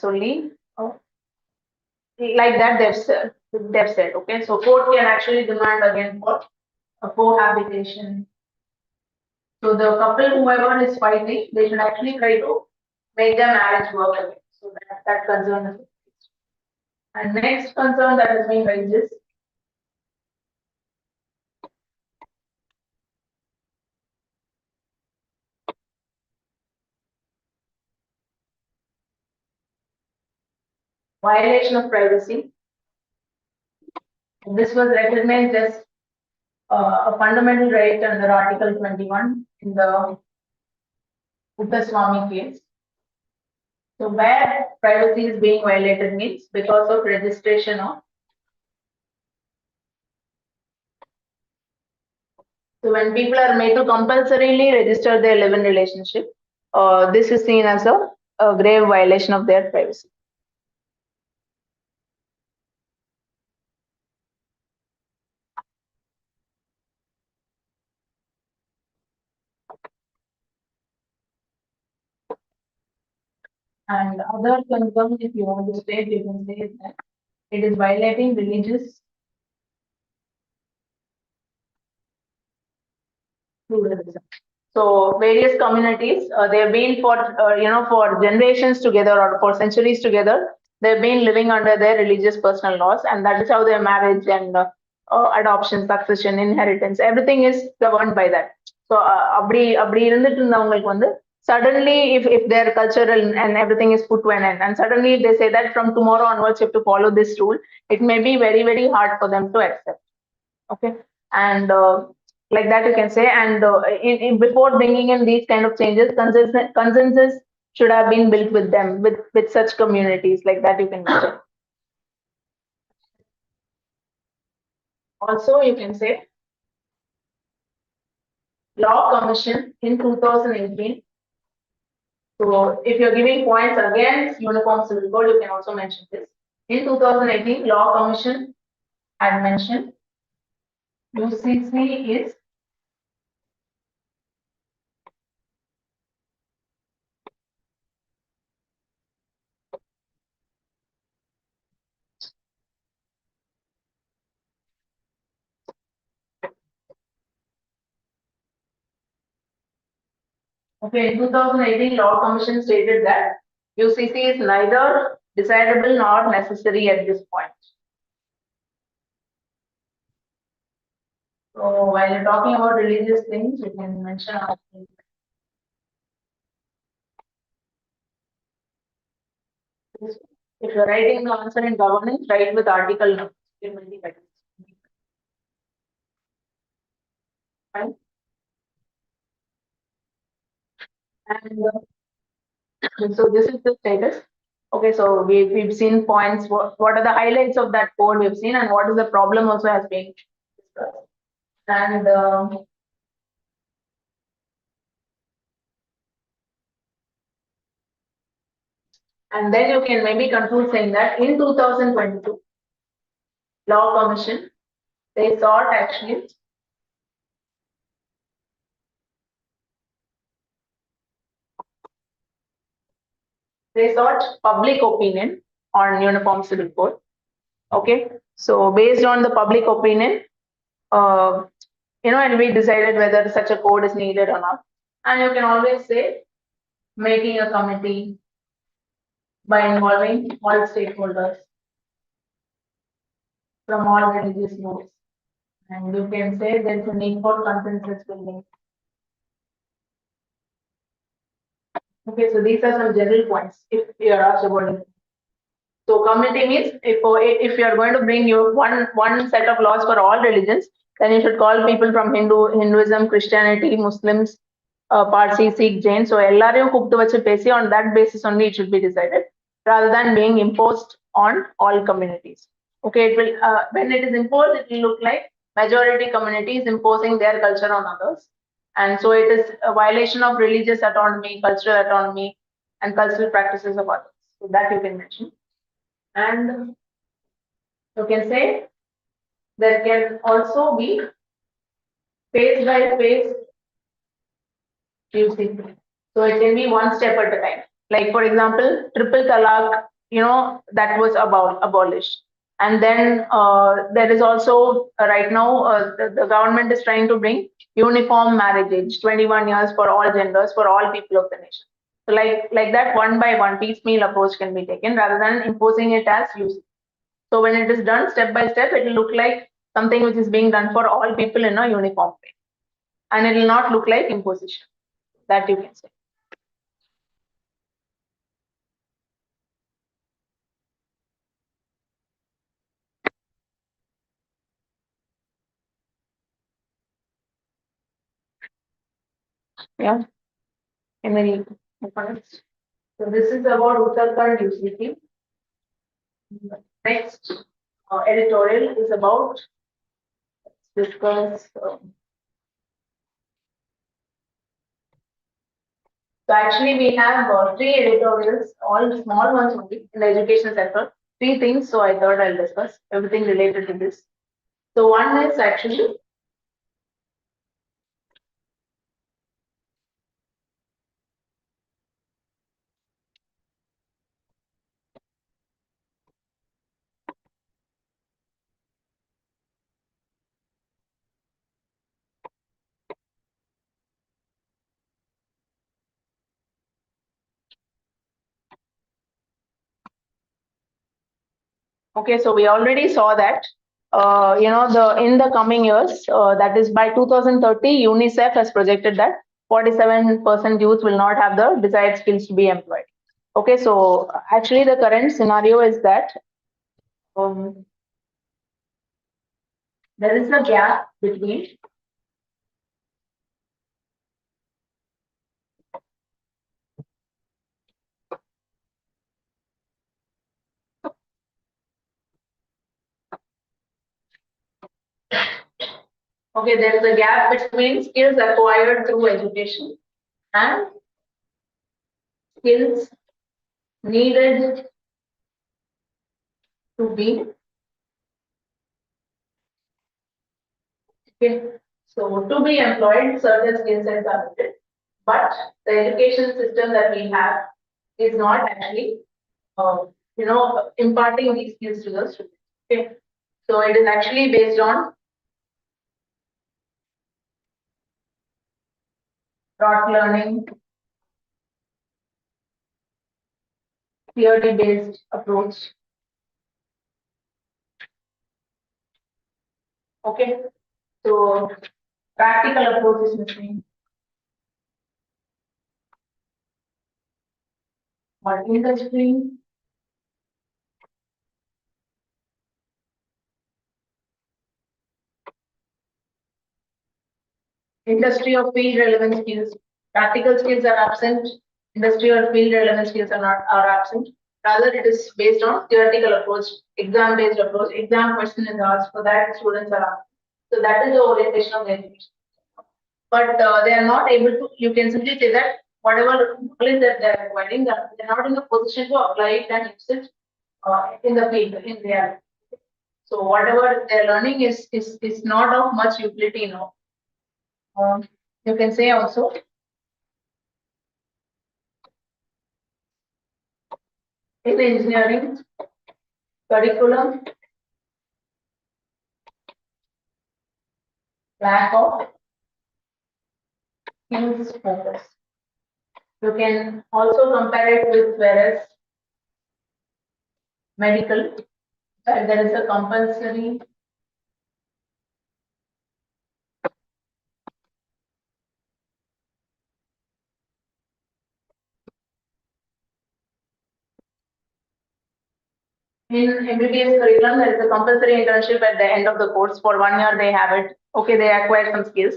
[SPEAKER 1] சொல்லி like that they've said. Okay, so court can actually demand again for a cohabitation. So the couple, whoever is fighting, they should actually try to make their marriage work again. So that concern is. And next concern that has been raised is violation of privacy. This was recognized as a fundamental right under Article 21 in the Uttarakhand case. So where privacy is being violated means because of registration of. So when people are made to compulsorily register their live-in relationship, this is seen as a grave violation of their privacy. And other concern, if you want to state, you can say that it is violating religious pluralism. So various communities, they have been for generations together or for centuries together. They've been living under their religious personal laws, and that is how their marriage and adoption, succession, inheritance, everything is governed by that. So அப்படி இருந்துட்டு இருந்தவங்களுக்கு வந்து suddenly if their cultural and everything is put to an end, and suddenly they say that from tomorrow onwards you have to follow this rule, it may be very, very hard for them to accept. Okay, and like that you can say. And before bringing in these kind of changes, consensus should have been built with them, with such communities, like that you can mention. Also, you can say Law Commission in 2018. So if you're giving points against Uniform Civil Code, you can also mention this. In 2018, Law Commission had mentioned UCC is okay. In 2018, Law Commission stated that UCC is neither desirable nor necessary at this point. So while you're talking about religious things, you can mention if you're writing the answer in governance, write with article number. It will be better. Fine. And so this is the status. Okay, so we've seen points. What are the highlights of that code we've seen, and what is the problem also has been discussed. And then you can maybe conclude saying that in 2022, Law Commission, they sought actually public opinion on Uniform Civil Code. Okay, so based on the public opinion, it'll be decided whether such a code is needed or not. And you can always say making a committee by involving all stakeholders from all religious groups. And you can say there's a need for consensus building. Okay, so these are some general points if you are asked about it. So committee means if you are going to bring your one set of laws for all religions, then you should call people from Hinduism, Christianity, Muslims, Parsi, Sikh, Jain. So LRU Kuptu on that basis only it should be decided, rather than being imposed on all communities. Okay, it will when it is imposed, it will look like majority community is imposing their culture on others. And so it is a violation of religious autonomy, cultural autonomy, and cultural practices of others. So that you can mention. And you can say there can also be phase by phase using. So it can be one step at a time. Like for example, triple talaq, that was abolished. And then there is also right now the government is trying to bring uniform marriage age, 21 years for all genders, for all people of the nation. So like that, one by one piecemeal approach can be taken rather than imposing it as UCC. So when it is done step by step, it will look like something which is being done for all people in a uniform way. And it will not look like imposition. That you can say. Yeah. So this is about Uttarakhand UCC. Next editorial is about discuss. So actually we have 3 editorials, all small ones only in the education sector. 3 things. So I thought I'll discuss everything related to this. So one is actually okay, so we already saw that, in the coming years, that is by 2030, UNICEF has projected that 47% youth will not have the desired skills to be employed. Okay, so actually the current scenario is that there is a gap between Okay, there is a gap between skills acquired through education and skills needed to be. Okay, so to be employed, certain skill sets are needed, but the education system that we have is not actually, imparting these skills to the students. Okay, so it is actually based on rote learning, theory-based approach. Okay, so practical approach is missing. Or industry or field relevant skills. Practical skills are absent. Industry or field relevant skills are absent. Rather, it is based on theoretical approach, exam-based approach. Exam question is asked, for that students are asked. So that is the orientation of the education. But they are not able to. You can simply say that whatever knowledge that they are acquiring, they are not in the position to apply it and use it in the field, in reality. So whatever they're learning is not of much utility, you can say also in the engineering curriculum, lack of skills focus. You can also compare it with whereas medical, there is a compulsory in MBBS curriculum, there is a compulsory internship at the end of the course. For 1 year, they have it. Okay, they acquire some skills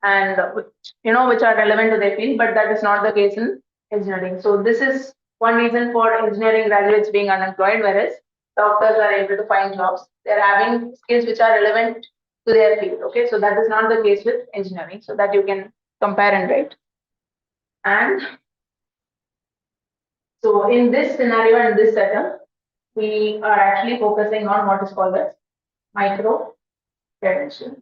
[SPEAKER 1] and which are relevant to their field, but that is not the case in engineering. So this is one reason for engineering graduates being unemployed, whereas doctors are able to find jobs. They're having skills which are relevant to their field. Okay, so that is not the case with engineering. So that you can compare and write. And so in this scenario and this setup, we are actually focusing on what is called as micro credential.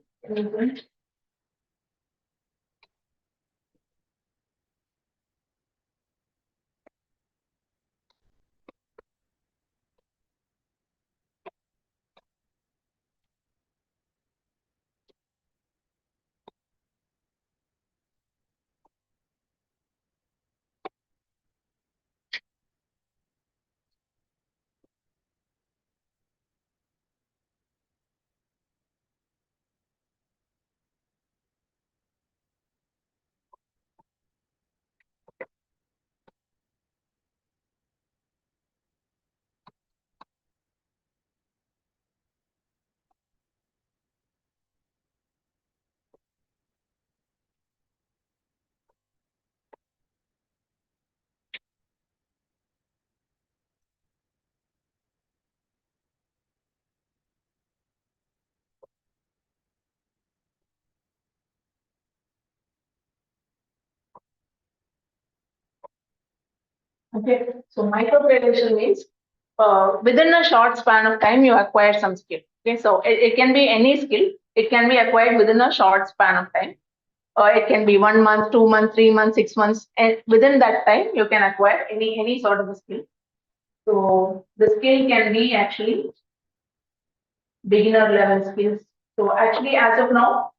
[SPEAKER 1] Okay, so micro credential means within a short span of time you acquire some skill. Okay, so it can be any skill. It can be acquired within a short span of time. It can be 1 month, 2 months, 3 months, 6 months, and within that time you can acquire any sort of a skill. So the skill can be actually beginner level skills. So actually, as of now,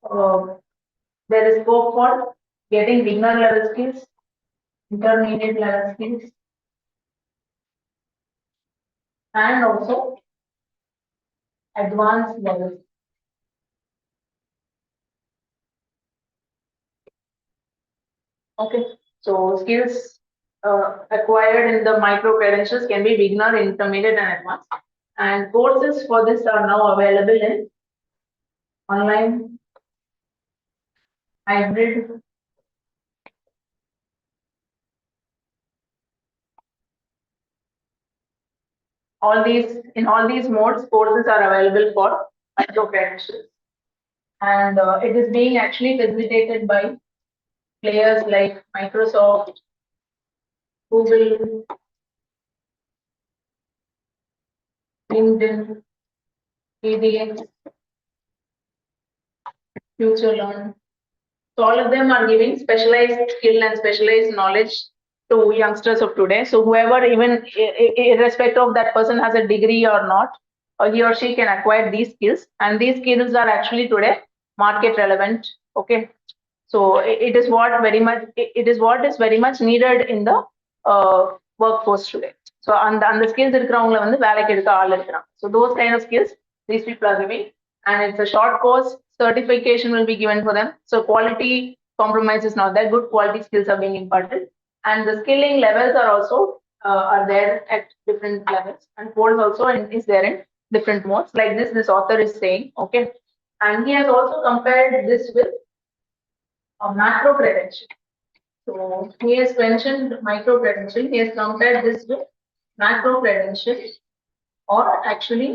[SPEAKER 1] uh, there is scope for getting beginner level skills, intermediate level skills, and also advanced levels. Okay, so skills acquired in the micro credentials can be beginner, intermediate, and advanced. And courses for this are now available in online, hybrid, all these modes. Courses are available for micro credentials. and it is being actually facilitated by players like Microsoft, Google, LinkedIn, ADX, FutureLearn. So all of them are giving specialized skill and specialized knowledge to youngsters of today. So whoever, even irrespective of that person has a degree or not, or he or she can acquire these skills, and these skills are actually today market relevant. Okay, so it is what very much it is what is very much needed in the workforce today. So அந்த skills இருக்கிறவங்கள வந்து வேலைக்கு எடுக்க ஆள் இருக்கிறாங்க. So those kind of skills these people are giving, and it's a short course. Certification will be given for them. So quality compromise is not there. Good quality skills are being imparted, and the skilling levels are also are there at different levels, and course also is there in different modes. Like this author is saying, okay, and he has also compared this with a macro credential. So he has mentioned micro credential. He has compared this with macro credential, or actually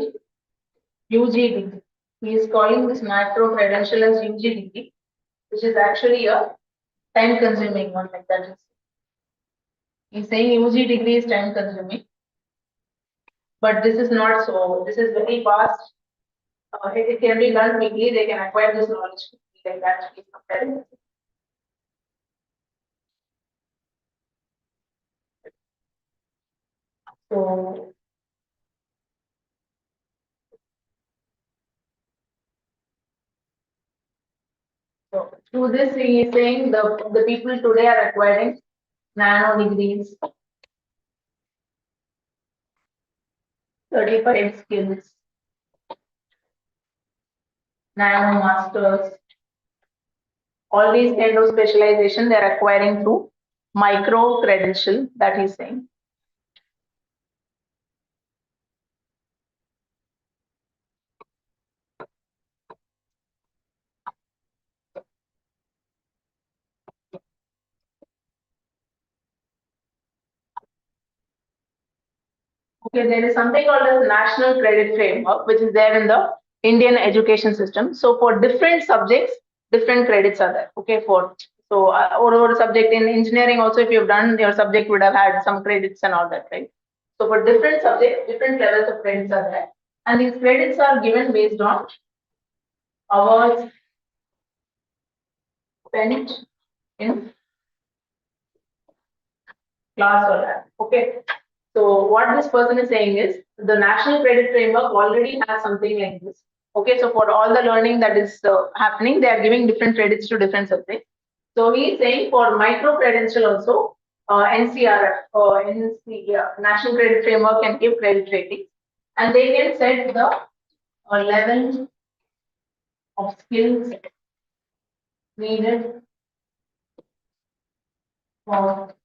[SPEAKER 1] UG degree. He is calling this macro credential as UG degree, which is actually a time-consuming one, like that. He's saying UG degree is time-consuming, but this is not so. This is very fast. It can be done quickly. They can acquire this knowledge quickly, like that. He's comparing. So through this, he is saying the people today are acquiring nano degrees, 35 skills, nano masters, all these kind of specialization they're acquiring through micro credential, that he's saying. Okay, there is something called as National Credit Framework, which is there in the Indian education system. So for different subjects, different credits are there. Okay, or subject in engineering also, if you've done your subject would have had some credits and all that, right? So for different subjects, different levels of credits are there, and these credits are given based on hours spent in class or lab. Okay. So what this person is saying is the National Credit Framework already has something like this. Okay, so for all the learning that is happening, they are giving different credits to different subjects. So he is saying for micro credential also, NCRF or National Credit Framework can give credit ratings, and they can set the level of skills needed for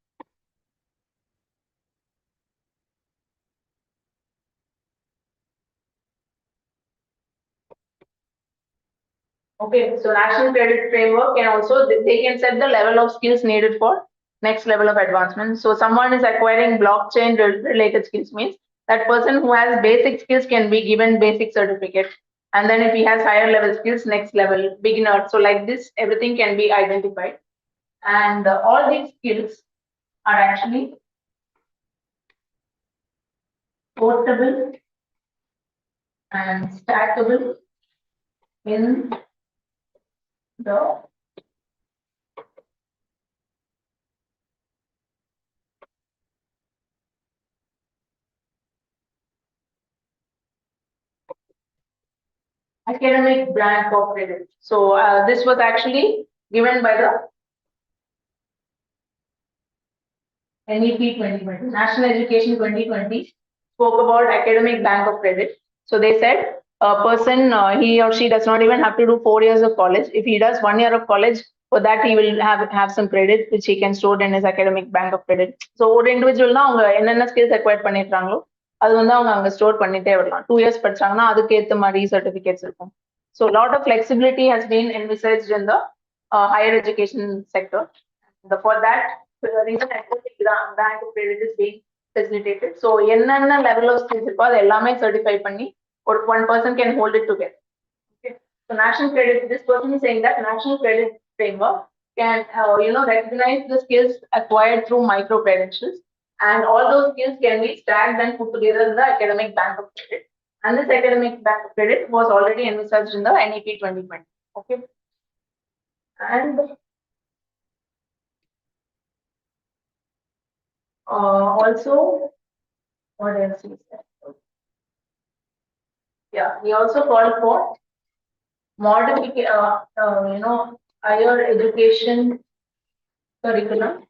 [SPEAKER 1] Okay, so National Credit Framework can also, they can set the level of skills needed for next level of advancement. So someone is acquiring blockchain related skills, means that person who has basic skills can be given basic certificate. And then if he has higher level skills, next level, beginner. So like this, everything can be identified. And all these skills are actually portable and stackable in the academic bank of credit. So this was actually given by the NEP 2020, National Education 2020 spoke about academic bank of credit. So they said a person, he or she does not even have to do 4 years of college. If he does 1 year of college, for that he will have some credit which he can store in his academic bank of credit. So ஒரு இண்டிவிஜுவல்னா அவங்க என்னென்ன skills acquire பண்ணிடுறாங்களோ அது வந்து அவங்க அங்க store பண்ணிட்டே வரலாம். 2 years படிச்சாங்கன்னா அதுக்கு ஏத்த மாதிரி சர்டிபிகேட்ஸ் இருக்கும். So a lot of flexibility has been envisaged in the higher education sector. For that reason, bank of credit is being facilitated. So என்னென்ன level of skills இருக்கோ அது எல்லாமே certify பண்ணி ஒரு one person can hold it together. Okay. So national credit, this person is saying that national credit framework can, recognize the skills acquired through micro credentials, and all those skills can be stacked and put together in the academic bank of credit. And this academic bank of credit was already envisaged in the NEP 2020. Okay. And also, what else is there? Yeah, he also called for higher education curriculum.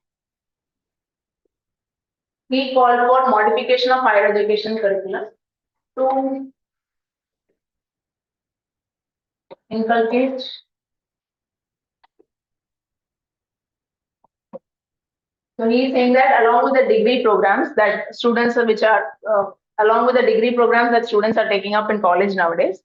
[SPEAKER 1] He called for modification of higher education curriculum to inculcate So he is saying that along with the degree programs that students which are along with the degree programs that students are taking up in college nowadays,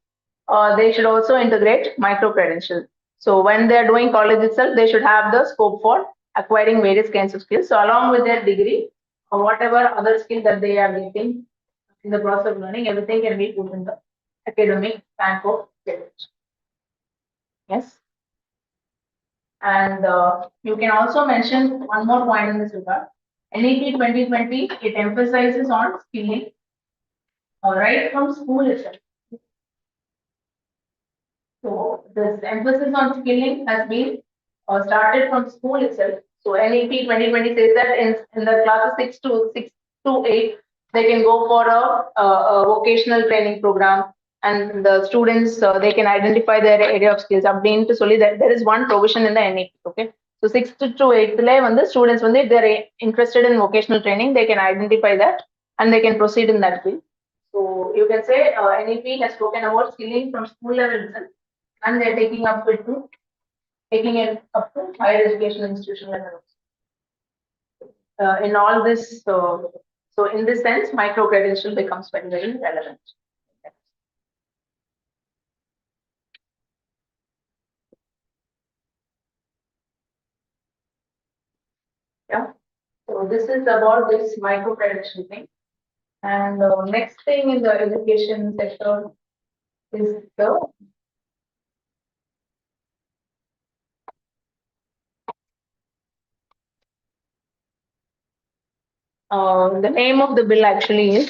[SPEAKER 1] they should also integrate micro credentials. So when they are doing college itself, they should have the scope for acquiring various kinds of skills. So along with their degree or whatever other skill that they are getting in the process of learning, everything can be put in the academic bank of credit. Yes. And you can also mention one more point in this regard. NEP 2020, it emphasizes on skilling right from school itself. So this emphasis on skilling has been started from school itself. So NEP 2020 says that in the classes 6 to 8, they can go for a vocational training program, and the students they can identify their area of skills. அப்படின்னு சொல்லி there is one provision in the NEP. Okay. So 6th to 8th when the students when they're interested in vocational training, they can identify that and they can proceed in that field. So you can say NEP has spoken about skilling from school level itself, and they're taking it up to higher education institution level. In all this, so in this sense, micro credential becomes very, very relevant. Yeah. So this is about this micro credential thing. And next thing in the education sector is the name of the bill actually is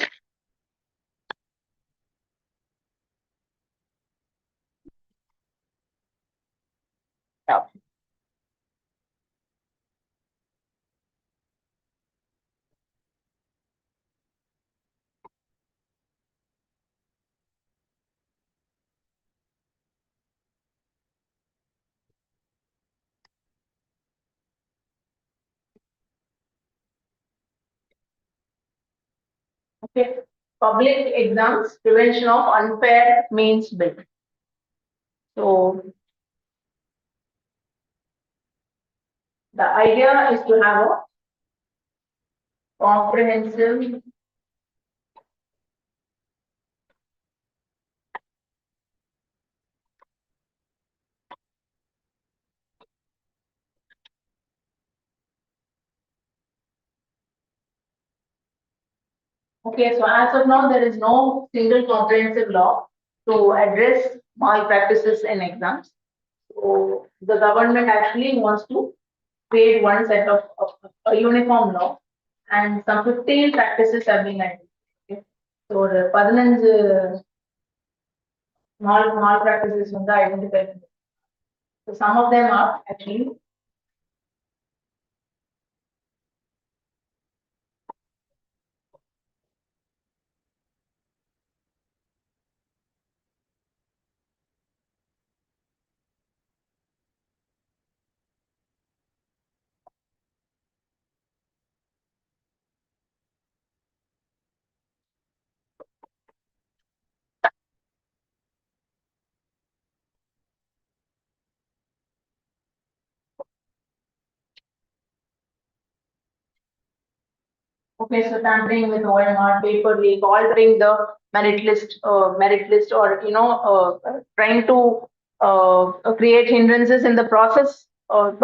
[SPEAKER 1] okay. Public exams prevention of unfair means bill. So the idea is to have a comprehensive Okay, so as of now, there is no single comprehensive law to address malpractices in exams. So the government actually wants to create one set of a uniform law, and some 15 practices have been identified. So the 15 malpractices வந்து identified. So some of them are actually Okay, so tampering with OMR, paper leak, altering the merit list, or trying to create hindrances in the process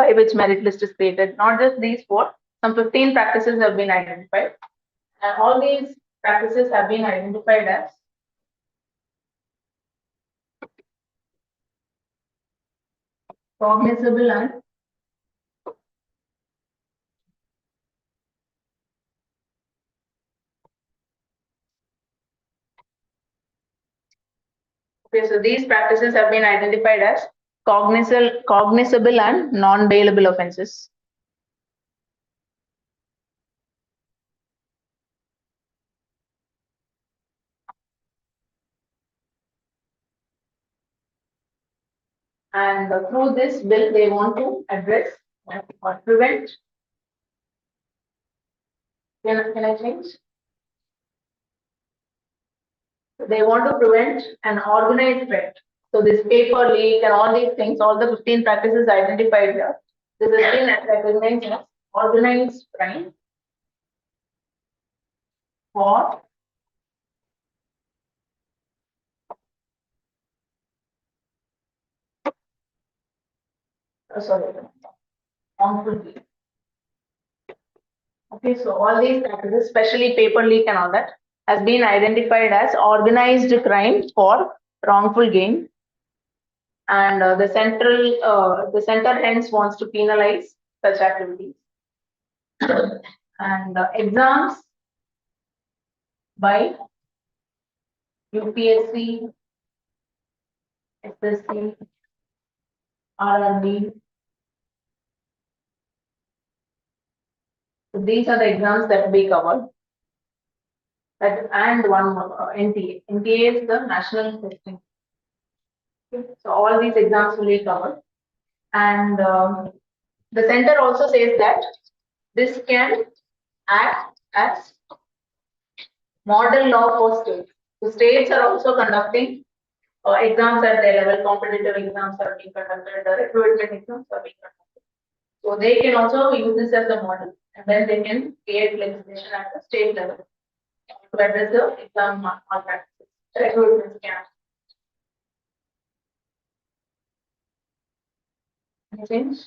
[SPEAKER 1] by which merit list is created. Not just these four, some 15 practices have been identified, and all these practices have been identified as cognizable and okay, so these practices have been identified as cognizable and non-bailable offences. And through this bill, they want to address or prevent. Can I change? They want to prevent an organized threat. So this paper leak and all these things, all the 15 practices identified here, this has been recognized as organized crime for wrongful gain. Okay, so all these practices, especially paper leak and all that, has been identified as organized crime for wrongful gain. And the center hence wants to penalize such activities. And exams by UPSC, SSC, RRB. So these are the exams that will be covered. And one more, NTA. NTA is the national testing. Okay. So all these exams will be covered. And the center also says that this can act as model law for states. So states are also conducting exams at their level, competitive exams are being conducted, the recruitment exams are being conducted. So they can also use this as a model, and then they can create legislation at the state level to address the exam malpractices, recruitment scams. Any change?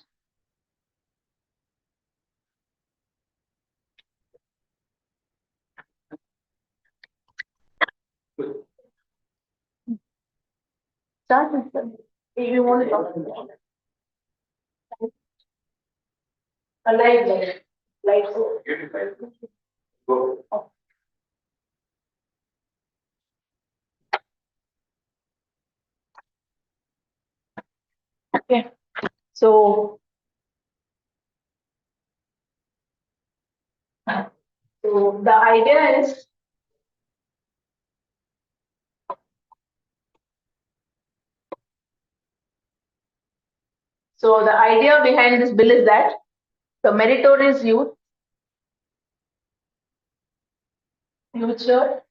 [SPEAKER 1] Start with them. If you want to talk about it. A live go. Okay, so the idea is so the idea behind this bill is that the meritorious youth future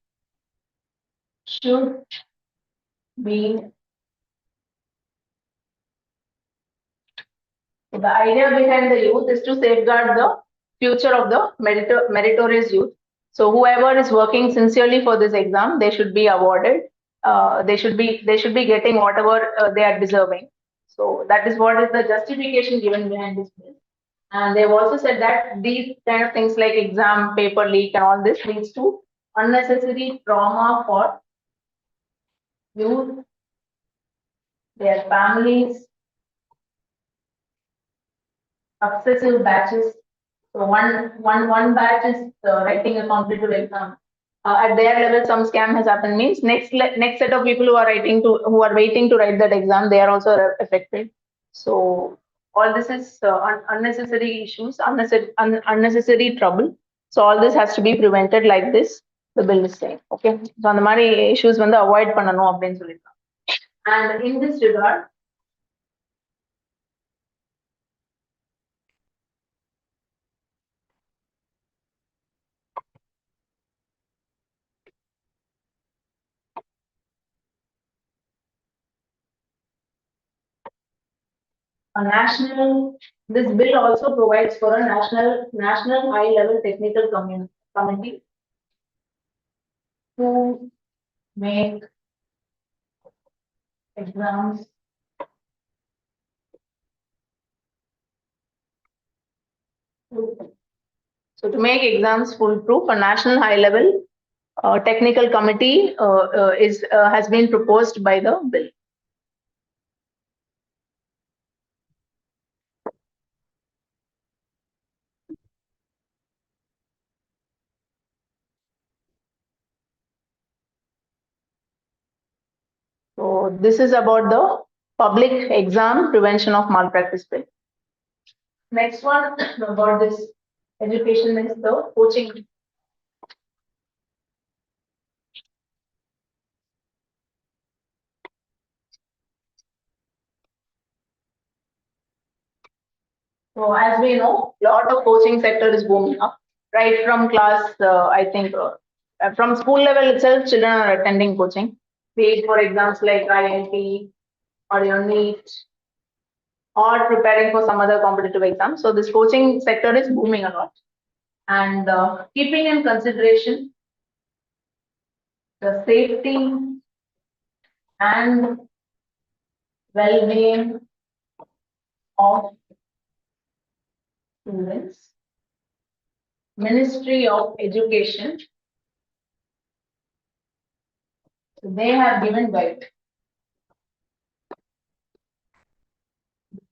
[SPEAKER 1] should be. The idea behind the youth is to safeguard the future of the meritorious youth. So whoever is working sincerely for this exam, they should be awarded. They should be getting whatever they are deserving. So that is what is the justification given behind this bill. And they've also said that these kind of things like exam paper leak and all this leads to unnecessary trauma for youth, their families, successive batches. So one batch is writing a competitive exam. At their level, some scam has happened. Means next set of people who are waiting to write that exam, they are also affected. So all this is unnecessary issues, unnecessary trouble. So all this has to be prevented like this. The bill is saying, okay. So அந்த மாதிரி issues வந்து avoid பண்ணணும் அப்படின்னு சொல்லிருக்காங்க. And in this regard, this bill also provides for a national high level technical committee to make exams foolproof. A national high level technical committee has been proposed by the bill. So this is about the public exam prevention of malpractice bill. Next one about this education is the coaching. So as we know, lot of coaching sector is booming up. Right from class, I think from school level itself, children are attending coaching. Be it for exams like IIT or your NEET or preparing for some other competitive exam. So this coaching sector is booming a lot. And keeping in consideration the safety and well-being of students, Ministry of Education, they have given guide.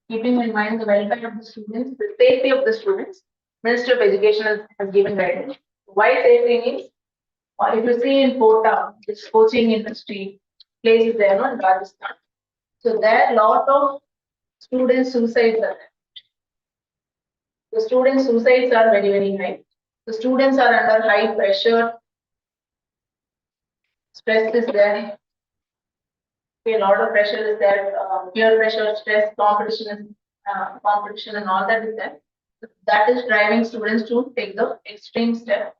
[SPEAKER 1] Keeping in mind the welfare of the students, the safety of the students, Ministry of Education has given guidance. Why safety means, if you see in Kota, this coaching industry places there, no, in Rajasthan. So there are lot of student suicides are there. The student suicides are very, very high. The students are under high pressure. Stress is there. Okay, a lot of pressure is there. Peer pressure, stress, competition, and all that is there. That is driving students to take the extreme step.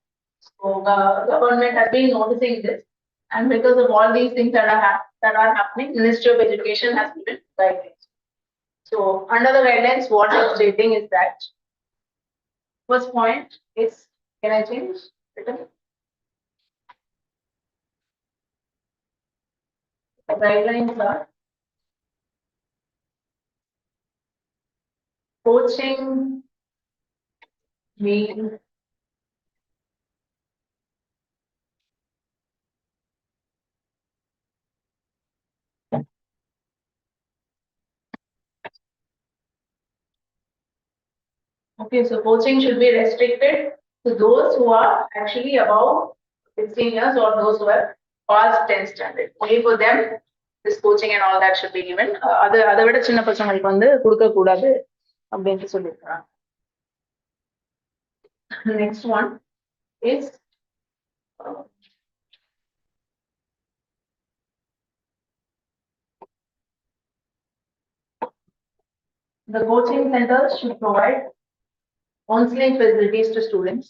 [SPEAKER 1] So government has been noticing this, and because of all these things that are happening, Ministry of Education has given guidelines. So under the guidelines, what it's stating is that first point is, can I change? The guidelines are coaching means okay, so coaching should be restricted to those who are actually above 16 years or those who have passed 10th standard. Only for them, this coaching and all that should be given. அதை விட சின்ன பசங்களுக்கு வந்து கொடுக்க கூடாது அப்படின்ட்டு சொல்லியிருக்காங்க. Next one is the coaching centers should provide counseling facilities to students.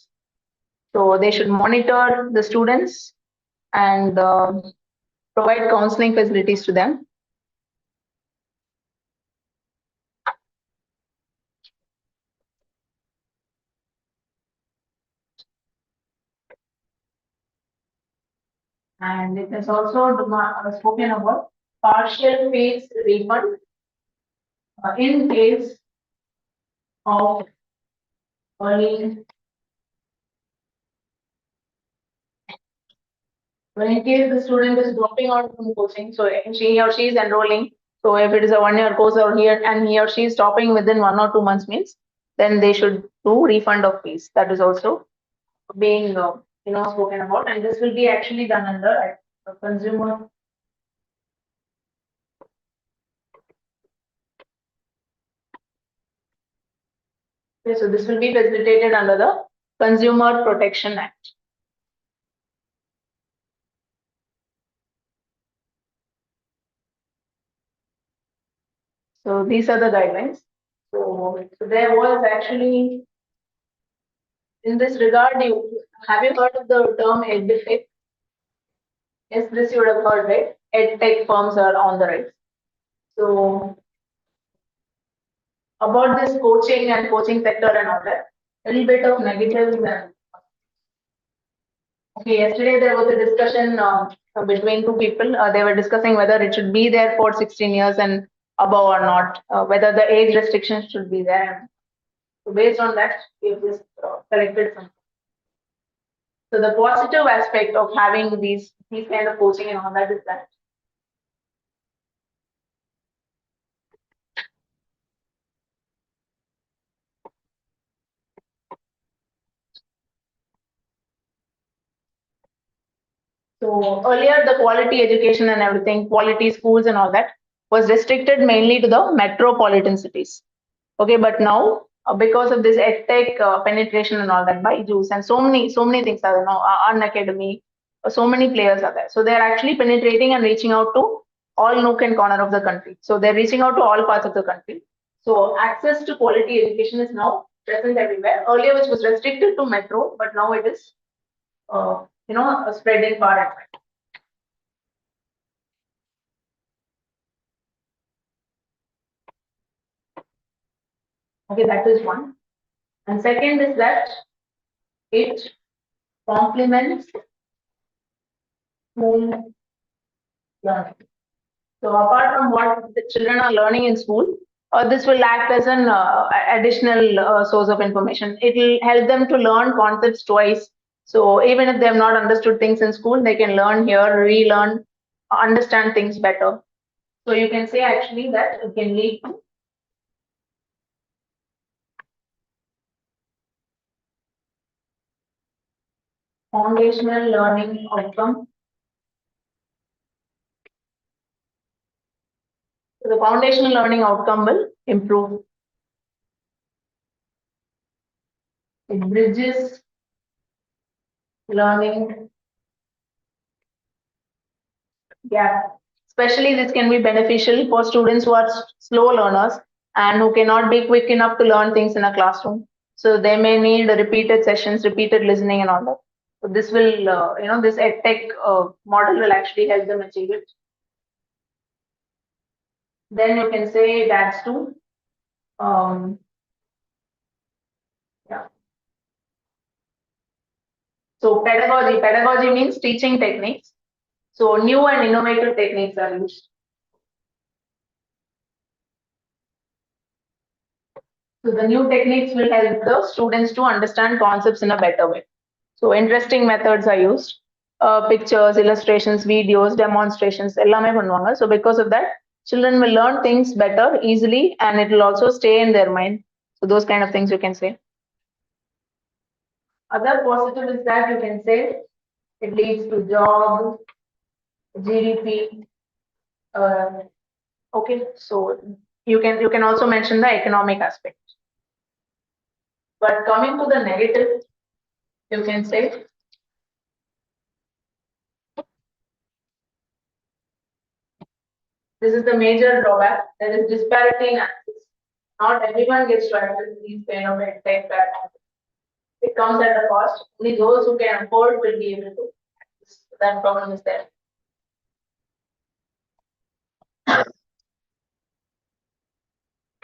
[SPEAKER 1] So they should monitor the students and provide counseling facilities to them. And it is also spoken about partial fees refund in case of early. When in case the student is dropping out from coaching, so he or she is enrolling. So if it is a 1-year course or here and he or she is stopping within 1 or 2 months means, then they should do refund of fees. That is also being spoken about, and this will be actually done under consumer. Okay, so this will be facilitated under the Consumer Protection Act. So these are the guidelines. So there was actually, in this regard, have you heard of the term EdTech? Yes, this you would have heard, right? EdTech firms are on the rise. So about this coaching and coaching sector and all that, a little bit of negatives. Okay, yesterday there was a discussion between two people. They were discussing whether it should be there for 16 years and above or not, whether the age restrictions should be there. So based on that, we've just selected some. So the positive aspect of having these kind of coaching and all that is that So earlier, the quality education and everything, quality schools and all that was restricted mainly to the metropolitan cities. Okay, but now because of this edtech penetration and all that by Jews and so many things are now An Academy, so many players are there. So they're actually penetrating and reaching out to all nook and corner of the country. So they're reaching out to all parts of the country. So access to quality education is now present everywhere. Earlier, which was restricted to metro, but now it is, spreading far and wide. Okay, that is one. And second is that it complements school learning. So apart from what the children are learning in school, this will act as an additional source of information. It will help them to learn concepts twice. So even if they have not understood things in school, they can learn here, relearn, understand things better. So you can say actually that it can lead to foundational learning outcome. So the foundational learning outcome will improve. It bridges learning gap. Especially this can be beneficial for students who are slow learners and who cannot be quick enough to learn things in a classroom. So they may need repeated sessions, repeated listening and all that. So this will, this edtech model will actually help them achieve it. Then you can say that's to, yeah. So pedagogy means teaching techniques. So new and innovative techniques are used. So the new techniques will help the students to understand concepts in a better way. So interesting methods are used. Pictures, illustrations, videos, demonstrations, எல்லாமே பண்ணுவாங்க. So because of that, children will learn things better, easily, and it will also stay in their mind. So those kind of things you can say. Other positive is that you can say it leads to job, GDP. Okay, so you can also mention the economic aspect. But coming to the negative, you can say this is the major drawback. There is disparity in access. Not everyone gets to access these kind of tech platforms. It comes at a cost. Only those who can afford will be able to access. That problem is there.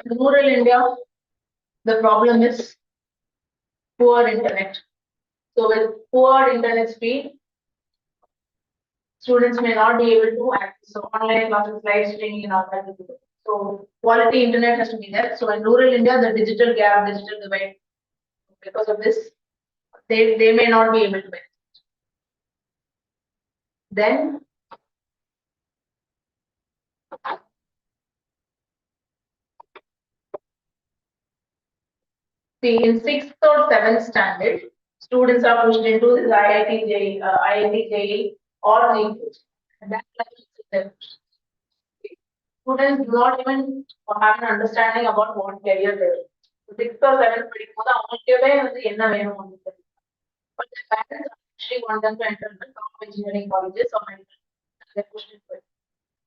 [SPEAKER 1] In rural India, the problem is poor internet. So with poor internet speed, students may not be able to access online classes, live streaming, and all that. So quality internet has to be there. So in rural India, the digital gap, digital divide, because of this, they may not be able to benefit. Then see, in 6th or 7th standard, students are pushed into this IIT, JEE, or NEET. That level is there. Students do not even have an understanding about what career they are. 6th or 7th படிக்கும்போது அவங்களுக்கே வந்து என்ன வேணும் but the parents actually want them to enter the top engineering colleges or they're pushed into it.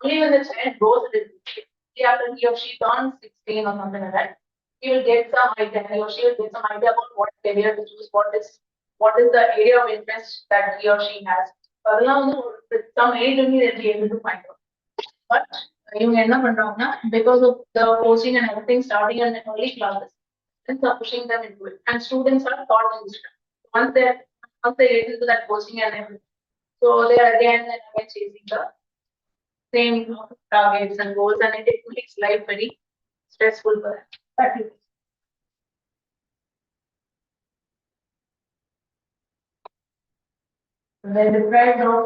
[SPEAKER 1] Only when the child goes after he or she turns 16 or something like that, he will get some idea, he or she will get some idea about what career to choose, what is the area of interest that he or she has. With some age only they'll be able to find out. But இவங்க என்ன பண்றாங்கன்னா because of the coaching and everything starting in early classes, parents are pushing them into it, and students are taught in this. Once they get into that coaching and everything, so they are again and again chasing the same targets and goals, and it makes life very stressful for them. They're deprived of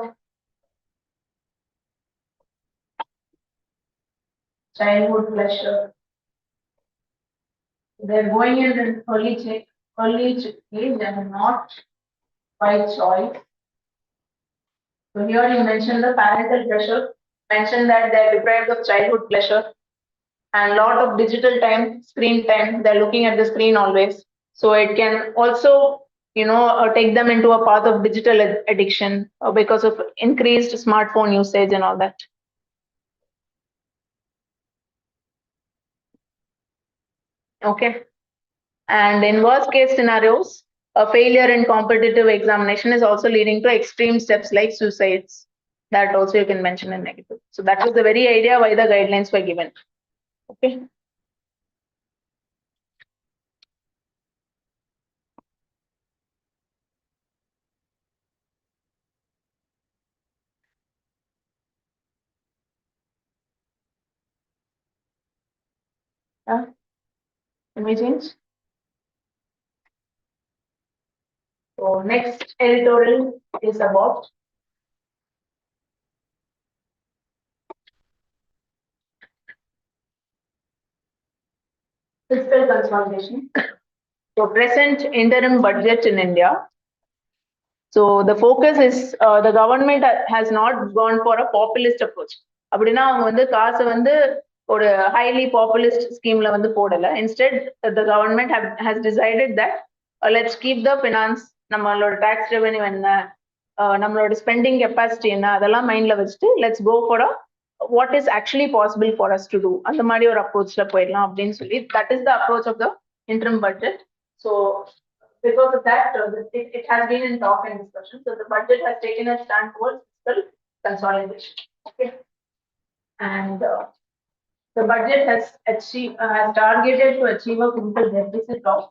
[SPEAKER 1] childhood pleasure. They're going in an early age and not by choice. So here you mentioned the parental pressure, mentioned that they're deprived of childhood pleasure and lot of digital time, screen time. They're looking at the screen always. So it can also, take them into a path of digital addiction because of increased smartphone usage and all that. Okay. And in worst case scenarios, a failure in competitive examination is also leading to extreme steps like suicides. That also you can mention in negative. So that was the very idea why the guidelines were given. Okay. Can we change? So next editorial is about fiscal consolidation. So present interim budget in India. So the focus is the government has not gone for a populist approach. அப்படின்னா அவங்க வந்து காசை வந்து ஒரு highly populist schemeல வந்து போடல. Instead, the government has decided that let's keep the finance, நம்மளோட tax revenue என்ன, நம்மளோட spending capacity என்ன, அதெல்லாம் மைண்ட்ல வச்சுட்டு let's go for a what is actually possible for us to do. அந்த மாதிரி ஒரு அப்ரோச்ல போயிடலாம் அப்படின்னு சொல்லி that is the approach of the interim budget. So because of that, it has been in talk and discussion. So the budget has taken a stand towards fiscal consolidation. Okay. And the budget has targeted to achieve a fiscal deficit of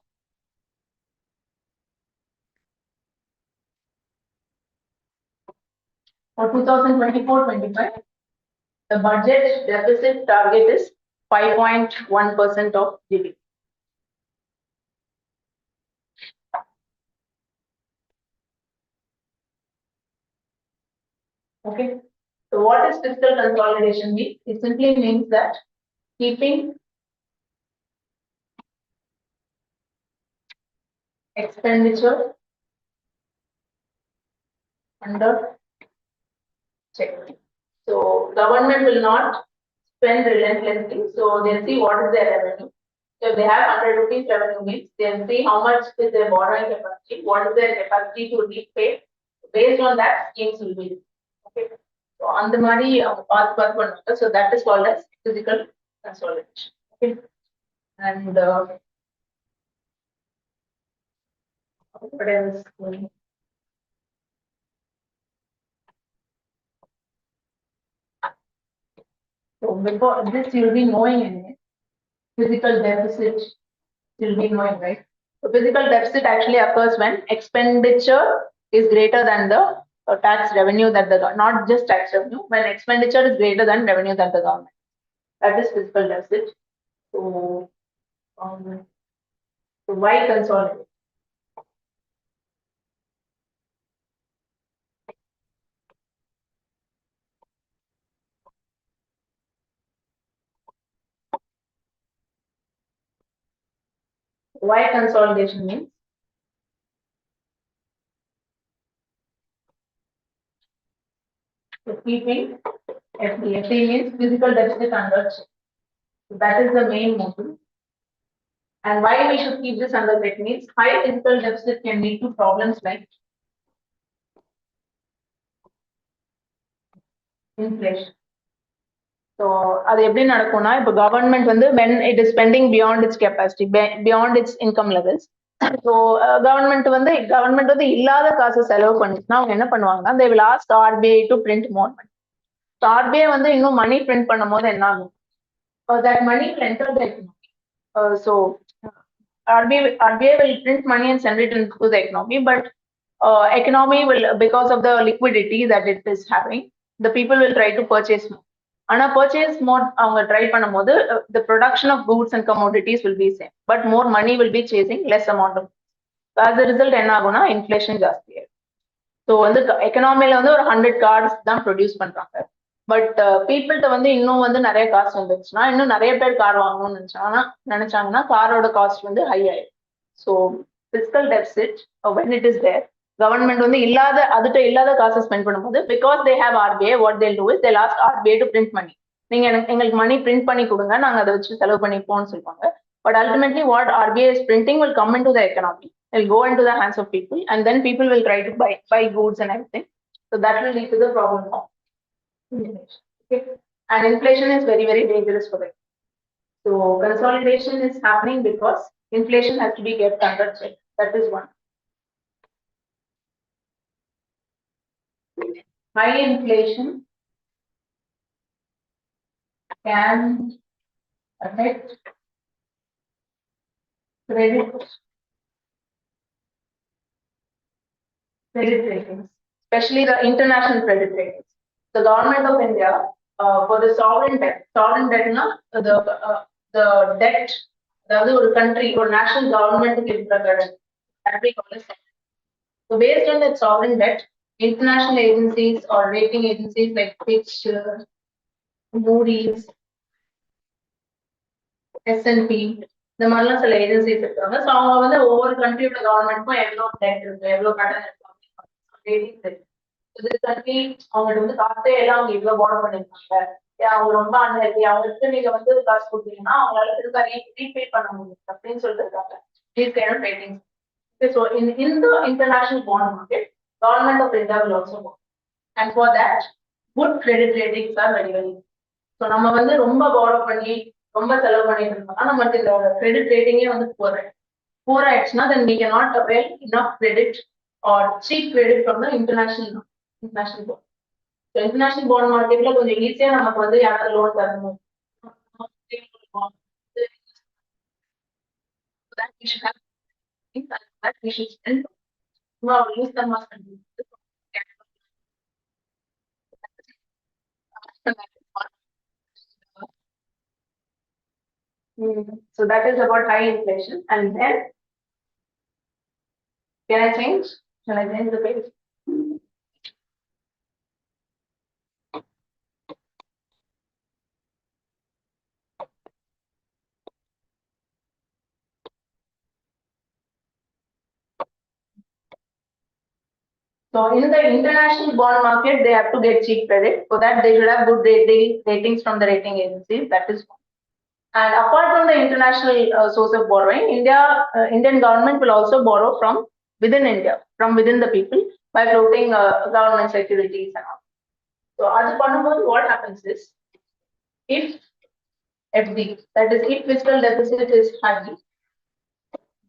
[SPEAKER 1] for 2024-25. The budget deficit target is 5.1% of GDP. Okay. So what is fiscal consolidation mean? It simply means that keeping expenditure under check. So government will not spend relentlessly. So they'll see what is their revenue. So if they have 100 rupees revenue means they'll see how much is their borrowing capacity, what is their capacity to repay. Based on that, schemes will be. Okay. So on the money path, so that is called as physical consolidation. Okay. And what else? So before this, you'll be knowing anyway. Physical deficit, you'll be knowing, right? So physical deficit actually occurs when expenditure is greater than the tax revenue that the not just tax revenue, when expenditure is greater than revenue that the government. That is physical deficit. So why consolidate? Why consolidation means? So keeping FD means physical deficit under check. So that is the main motive. And why we should keep this under check means high physical deficit can lead to problems like inflation. So அது எப்படி நடக்கும்னா இப்போ government வந்து when it is spending beyond its capacity, beyond its income levels. So government வந்து இல்லாத காசு செலவு பண்ணிச்சுன்னா அவங்க என்ன பண்ணுவாங்கன்னா they will ask RBI to print more money. So RBI வந்து இன்னும் மணி பிரிண்ட் பண்ணும் போது என்ன ஆகும்? That money will enter the economy. So RBI will print money and send it into the economy, but economy will, because of the liquidity that it is having, the people will try to purchase more. ஆனா purchase more அவங்க try பண்ணும்போது the production of goods and commodities will be same, but more money will be chasing less amount of. As a result என்ன ஆகும்னா inflation ஜாஸ்தி ஆகும். So வந்து எக்கனாமில வந்து ஒரு 100 cars தான் ப்ரொடியூஸ் பண்றாங்க, பட் பீப்புள்கிட்ட வந்து இன்னும் வந்து நிறைய காசு வந்துருச்சுன்னா இன்னும் நிறைய பேர் கார் வாங்கணும்னு நினைச்சாங்கன்னா காரோட காஸ்ட் வந்து ஹை ஆயிடும். So physical deficit when it is there, government வந்து இல்லாத அதுட்ட இல்லாத காசு ஸ்பெண்ட் பண்ணும்போது because they have RBI, what they'll do is they'll ask RBI to print money. நீங்க எங்களுக்கு மணி பிரிண்ட் பண்ணி கொடுங்க, நாங்க அதை வச்சு செலவு பண்ணிப்போம்னு சொல்லுவாங்க. But ultimately what RBI is printing will come into the economy, will go into the hands of people, and then people will try to buy goods and everything. So that will lead to the problem of inflation. Okay? And inflation is very, very dangerous for them. So consolidation is happening because inflation has to be kept under check. That is one. High inflation can affect credit ratings, especially the international credit ratings. The government of India, for the sovereign debt na, the debt, the other country or national government is that we call it. So based on that sovereign debt, international agencies or rating agencies like Fitch, Moody's, S&P, the மாதிரிலாம் சில agencies இருக்காங்க. So அவங்க வந்து ஒவ்வொரு கண்ட்ரியோட கவர்மெண்ட்க்கும் எவ்வளோ dead இருக்கு, எவ்வளோ கடன் இருக்கு, இது கண்ட்ரி அவங்கள்ட்ட வந்து காசே எல்லாம் அவங்க இவ்வளோ பாரோ பண்ணிருக்காங்க, அவங்க ரொம்ப அன்ஹெல்தி, அவங்களுக்கு நீங்க வந்து காசு கொடுத்தீங்கன்னா அவங்களால திரும்ப ரீபே பண்ண முடியும் அப்படின்னு சொல்லிட்டு இருக்காங்க. These kind of ratings. So in the international bond market, government of India will also go. And for that, good credit ratings are very, very. So நம்ம வந்து ரொம்ப பாரோ பண்ணி ரொம்ப செலவு பண்ணிட்டு இருந்தோம்னா நமக்கு இந்த கிரெடிட் ரேட்டிங்கே வந்து poor ஆயிடுச்சுன்னா then we cannot avail enough credit or cheap credit from the international bond. So international bond marketல கொஞ்சம் ஈஸியா நமக்கு வந்து யாராவது லோன் தரணும். That we should have that we should spend use them as So that is about high inflation. And then, can I change? Shall I change the page? So in the international bond market, they have to get cheap credit. For that, they should have good ratings from the rating agencies. That is one. And apart from the international source of borrowing, Indian government will also borrow from within India, from within the people, by floating government securities and all. So as what happens is, if FD, that is if fiscal deficit is high,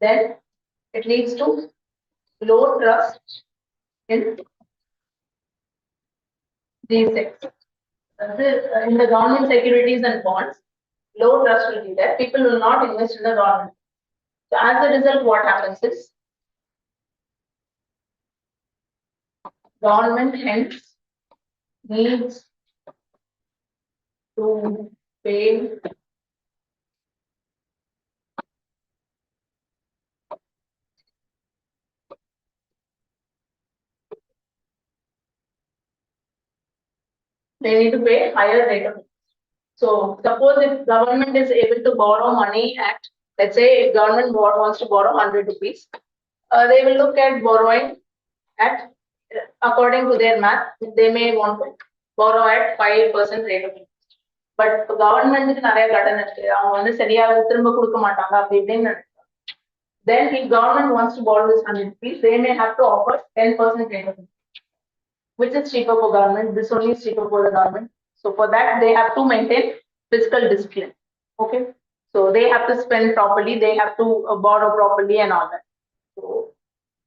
[SPEAKER 1] then it leads to low trust in these sectors. In the government securities and bonds, low trust will be there. People will not invest in the government. So as a result, what happens is, government hence needs to pay they need to pay higher rate of interest. So suppose if government is able to borrow money at, let's say if government wants to borrow 100 rupees, they will look at borrowing at, according to their math, they may want to borrow at 5% rate of interest. But government நிறைய கடன் இருக்கு, அவங்க வந்து சரியா திரும்ப கொடுக்க மாட்டாங்க அப்படி இப்படின்னு. Then if government wants to borrow this 100 rupees, they may have to offer 10% rate of interest, which is cheaper for government. This only is cheaper for the government. So for that, they have to maintain fiscal discipline. Okay. So they have to spend properly, they have to borrow properly and all that. So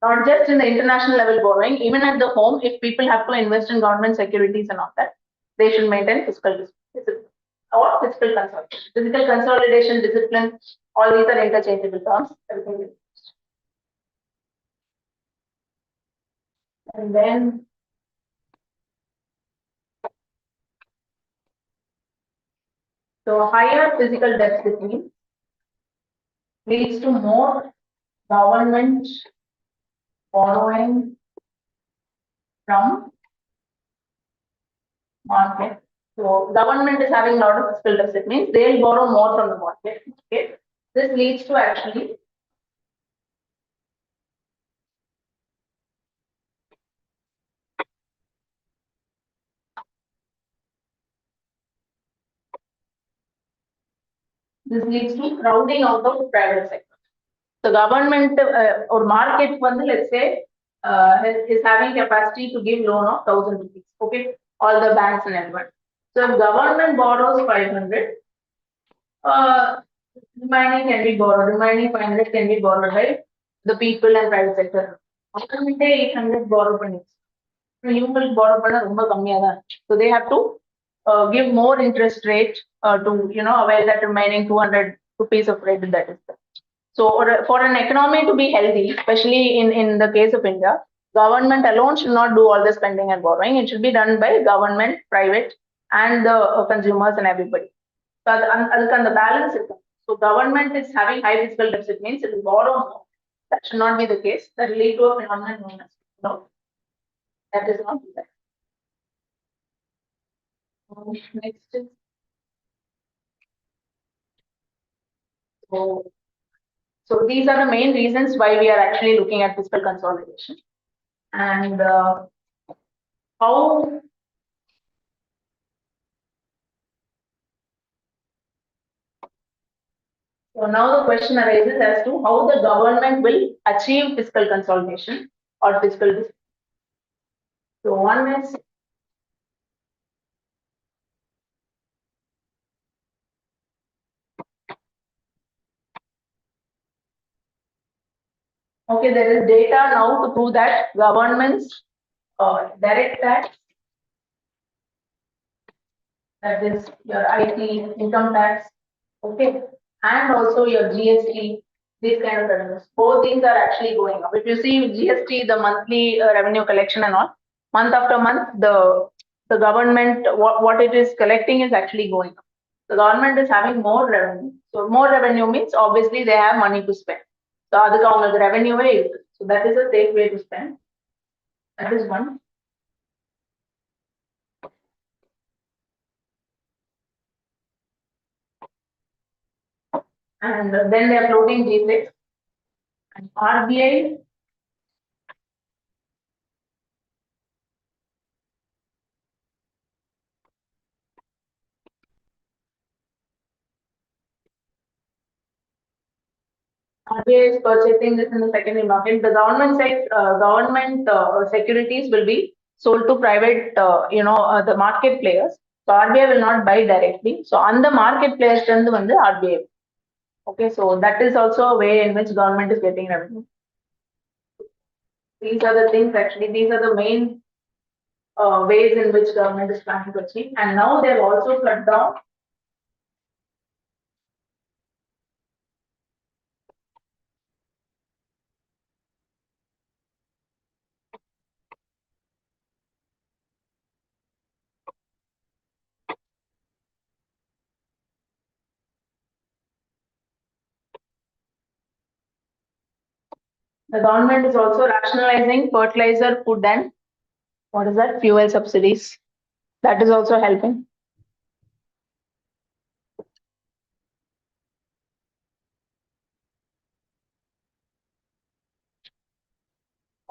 [SPEAKER 1] not just in the international level borrowing, even at the home, if people have to invest in government securities and all that, they should maintain fiscal discipline or fiscal consolidation. Fiscal consolidation, discipline, all these are interchangeable terms. Everything is. And then so higher physical deficit leads to more government borrowing from market. So government is having a lot of fiscal deficit, means they'll borrow more from the market. Okay. This leads to actually This leads to crowding out of private sector. The government or market, let's say, is having capacity to give loan of 1,000 rupees. Okay, all the banks and everyone. So if government borrows 500, remaining can be borrowed. Remaining 500 can be borrowed by the people and private sector. 800 borrow பண்ணி இவங்க borrow பண்ண ரொம்ப கம்மியா தான். So they have to give more interest rate to avail that remaining 200 rupees of credit that is there. So for an economy to be healthy, especially in the case of India, government alone should not do all the spending and borrowing. It should be done by government, private, and the consumers and everybody. So the balance is. So government is having high fiscal deficit means it will borrow more. That should not be the case. That will lead to a phenomenon known as no. That is not there. Next is so these are the main reasons why we are actually looking at fiscal consolidation. And how so now the question arises as to how the government will achieve fiscal consolidation or fiscal discipline. So one is okay, there is data now to prove that government's direct tax, that is your IT, income tax, okay, and also your GST, these kind of revenues. Both things are actually going up. If you see GST, the monthly revenue collection and all, month after month, the government, what it is collecting is actually going up. The government is having more revenue. So more revenue means obviously they have money to spend. So the revenue way. So that is a safe way to spend. That is one. And then they are floating G6 and RBI. RBI is purchasing this in the secondary market. The government securities will be sold to private, the market players. So RBI will not buy directly. So on the market players, the RBI. Okay, so that is also a way in which government is getting revenue. These are the things actually. These are the main ways in which government is planning to achieve. And now they have also cut down. The government is also rationalizing fertilizer, food, and what is that? Fuel subsidies. That is also helping.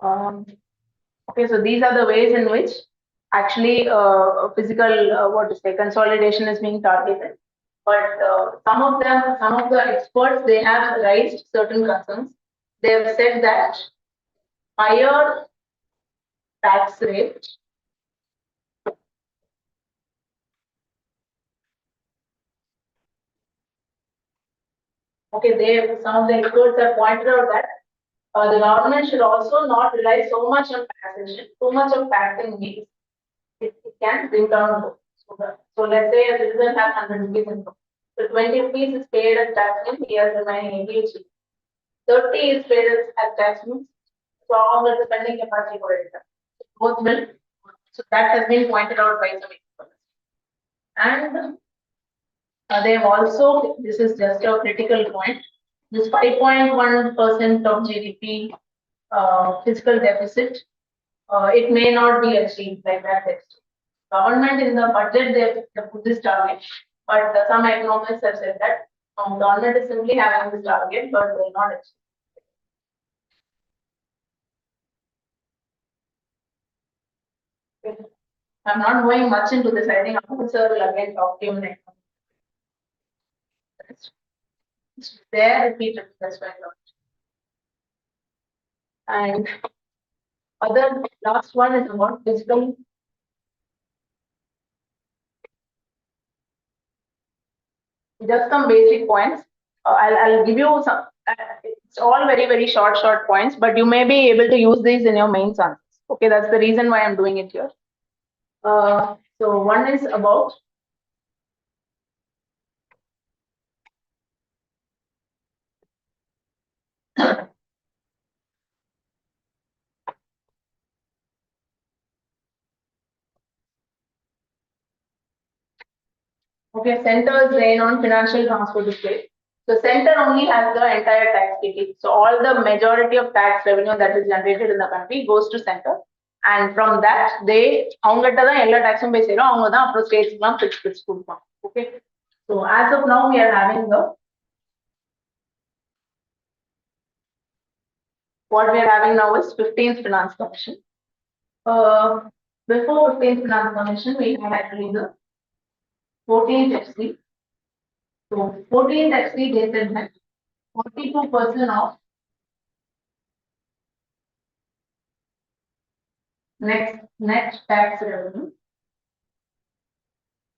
[SPEAKER 1] Okay, so these are the ways in which actually physical consolidation is being targeted. But some of the experts, they have raised certain concerns. They have said that higher tax rate some of the experts have pointed out that the government should also not rely so much on taxation, too much of taxing means it can bring down. So let's say a citizen has 100 rupees income. So 20 rupees is paid as tax means he has remaining 80 rupees. 30 is paid as tax means so all the spending capacity for it. Both will. So that has been pointed out by some experts. And they have also, this is just a critical point, this 5.1% of GDP fiscal deficit, it may not be achieved like that. Government in the budget, they put this target, but some economists have said that government is simply having this target, but they will not achieve. I'm not going much into this. I think Sir will again talk to you next. There repeated, that's why. And other last one is about fiscal. Just some basic points. I'll give you some. It's all very short points, but you may be able to use these in your main answers. Okay, that's the reason why I'm doing it here. So one is about okay, center's reign on financial transfer to state. So center only has the entire tax kitty. So all the majority of tax revenue that is generated in the country goes to center. And from that, they அவங்ககிட்ட தான் எல்லா taxum போய் சேரும். அவங்க தான் அப்புறம் ஸ்டேட்ஸ்க்குலாம் பிரிச்சு கொடுப்பாங்க. Okay. So as of now, we are having the what we are having now is 15th Finance Commission. Before 15th Finance Commission, we had actually the 14th FC. So 14th FC, they said that 42% of net tax revenue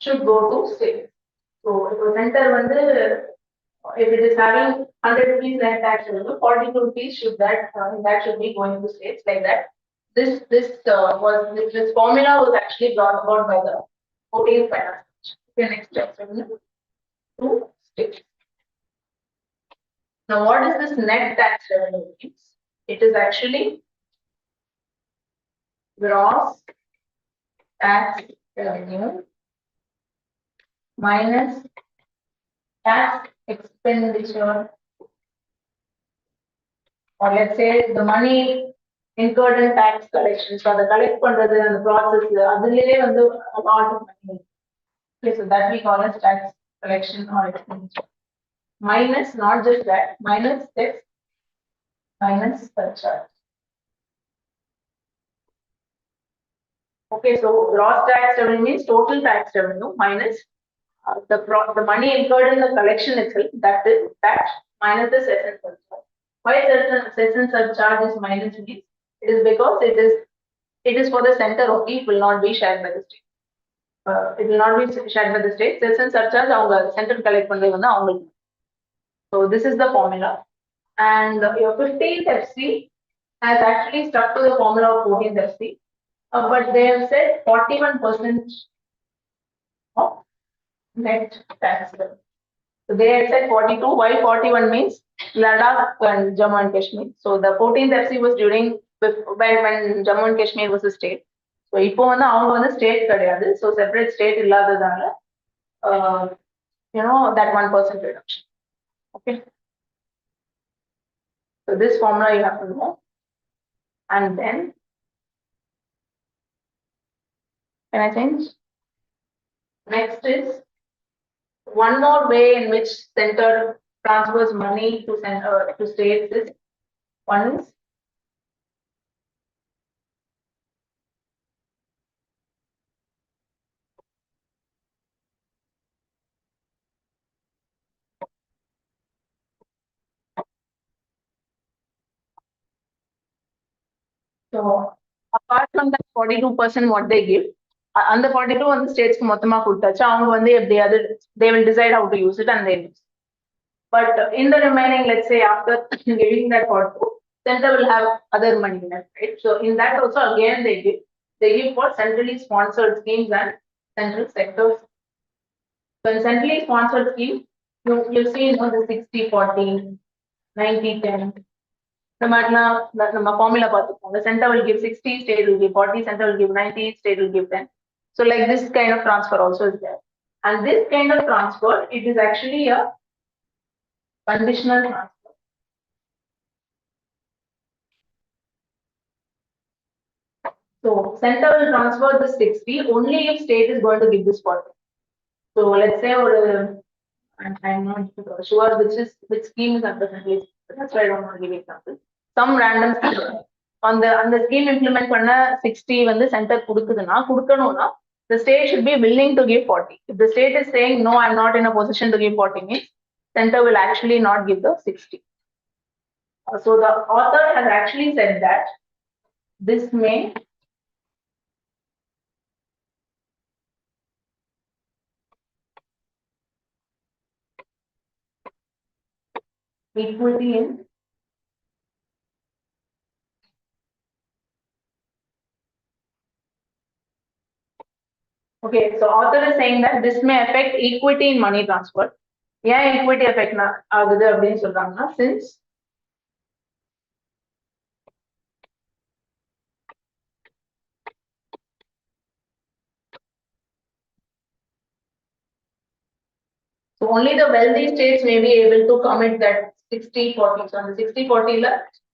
[SPEAKER 1] should go to state. So if a center if it is having 100 rupees net tax revenue, 42 rupees should that should be going to states like that. This formula was actually brought about by the 14th Finance. Okay, next tax revenue to states. Now, what is this net tax revenue means? It is actually gross tax revenue minus tax expenditure, or let's say the money incurred in tax collection. So the collect பண்றது and the process, அதுலயே a lot of money. Okay, so that we call as tax collection or expenditure. Minus, not just that, minus this, minus surcharge. Okay, so gross tax revenue means total tax revenue minus the money incurred in the collection itself, that minus the cess and surcharge. Why cess and surcharge is minus means? It is because it is for the center only, it will not be shared by the state. It will not be shared by the state. Cess and surcharge, our center collect பண்றது அவங்களுக்கு. So this is the formula. And your 15th FC has actually stuck to the formula of 14th FC. But they have said 41% of net tax. So they had said 42. Why 41 means Ladakh and Jammu and Kashmir. So the 14th FC was during when Jammu and Kashmir was a state. So இப்போ அவங்க state கிடையாது. So separate state இல்லாததால that 1% reduction. Okay. So this formula you have to know. And then can I change? Next is one more way in which center transfers money to states is one is so apart from that 42% what they give, and the 42 on the states மொத்தமா கொடுத்தாச்சு அவங்க they will decide how to use it and they use. But in the remaining, let's say after giving that 42, center will have other money left, right? So in that also again they give for centrally sponsored schemes and central sectors. So in centrally sponsored schemes, you see the 60-40, 90-10. நம்ம formula பார்த்துப்போம். The center will give 60, state will give 40, center will give 90, state will give 10. So like this kind of transfer also is there. And this kind of transfer, it is actually a conditional transfer. So center will transfer the 60 only if state is going to give this 40. So let's say I'm not sure which scheme is under place. That's why I don't want to give example. Some random scheme. On the scheme implement பண்ண 60 center கொடுக்கணும்னா the state should be willing to give 40. If the state is saying no, I'm not in a position to give 40 means center will actually not give the 60. So the author has actually said that this may equity in okay, so author is saying that this may affect equity in money transfer. Yeah, equity affect ஆகுது அப்படின்னு சொல்றாங்கன்னா since so only the wealthy states may be able to commit that 60-40. So அந்த 60-40 ல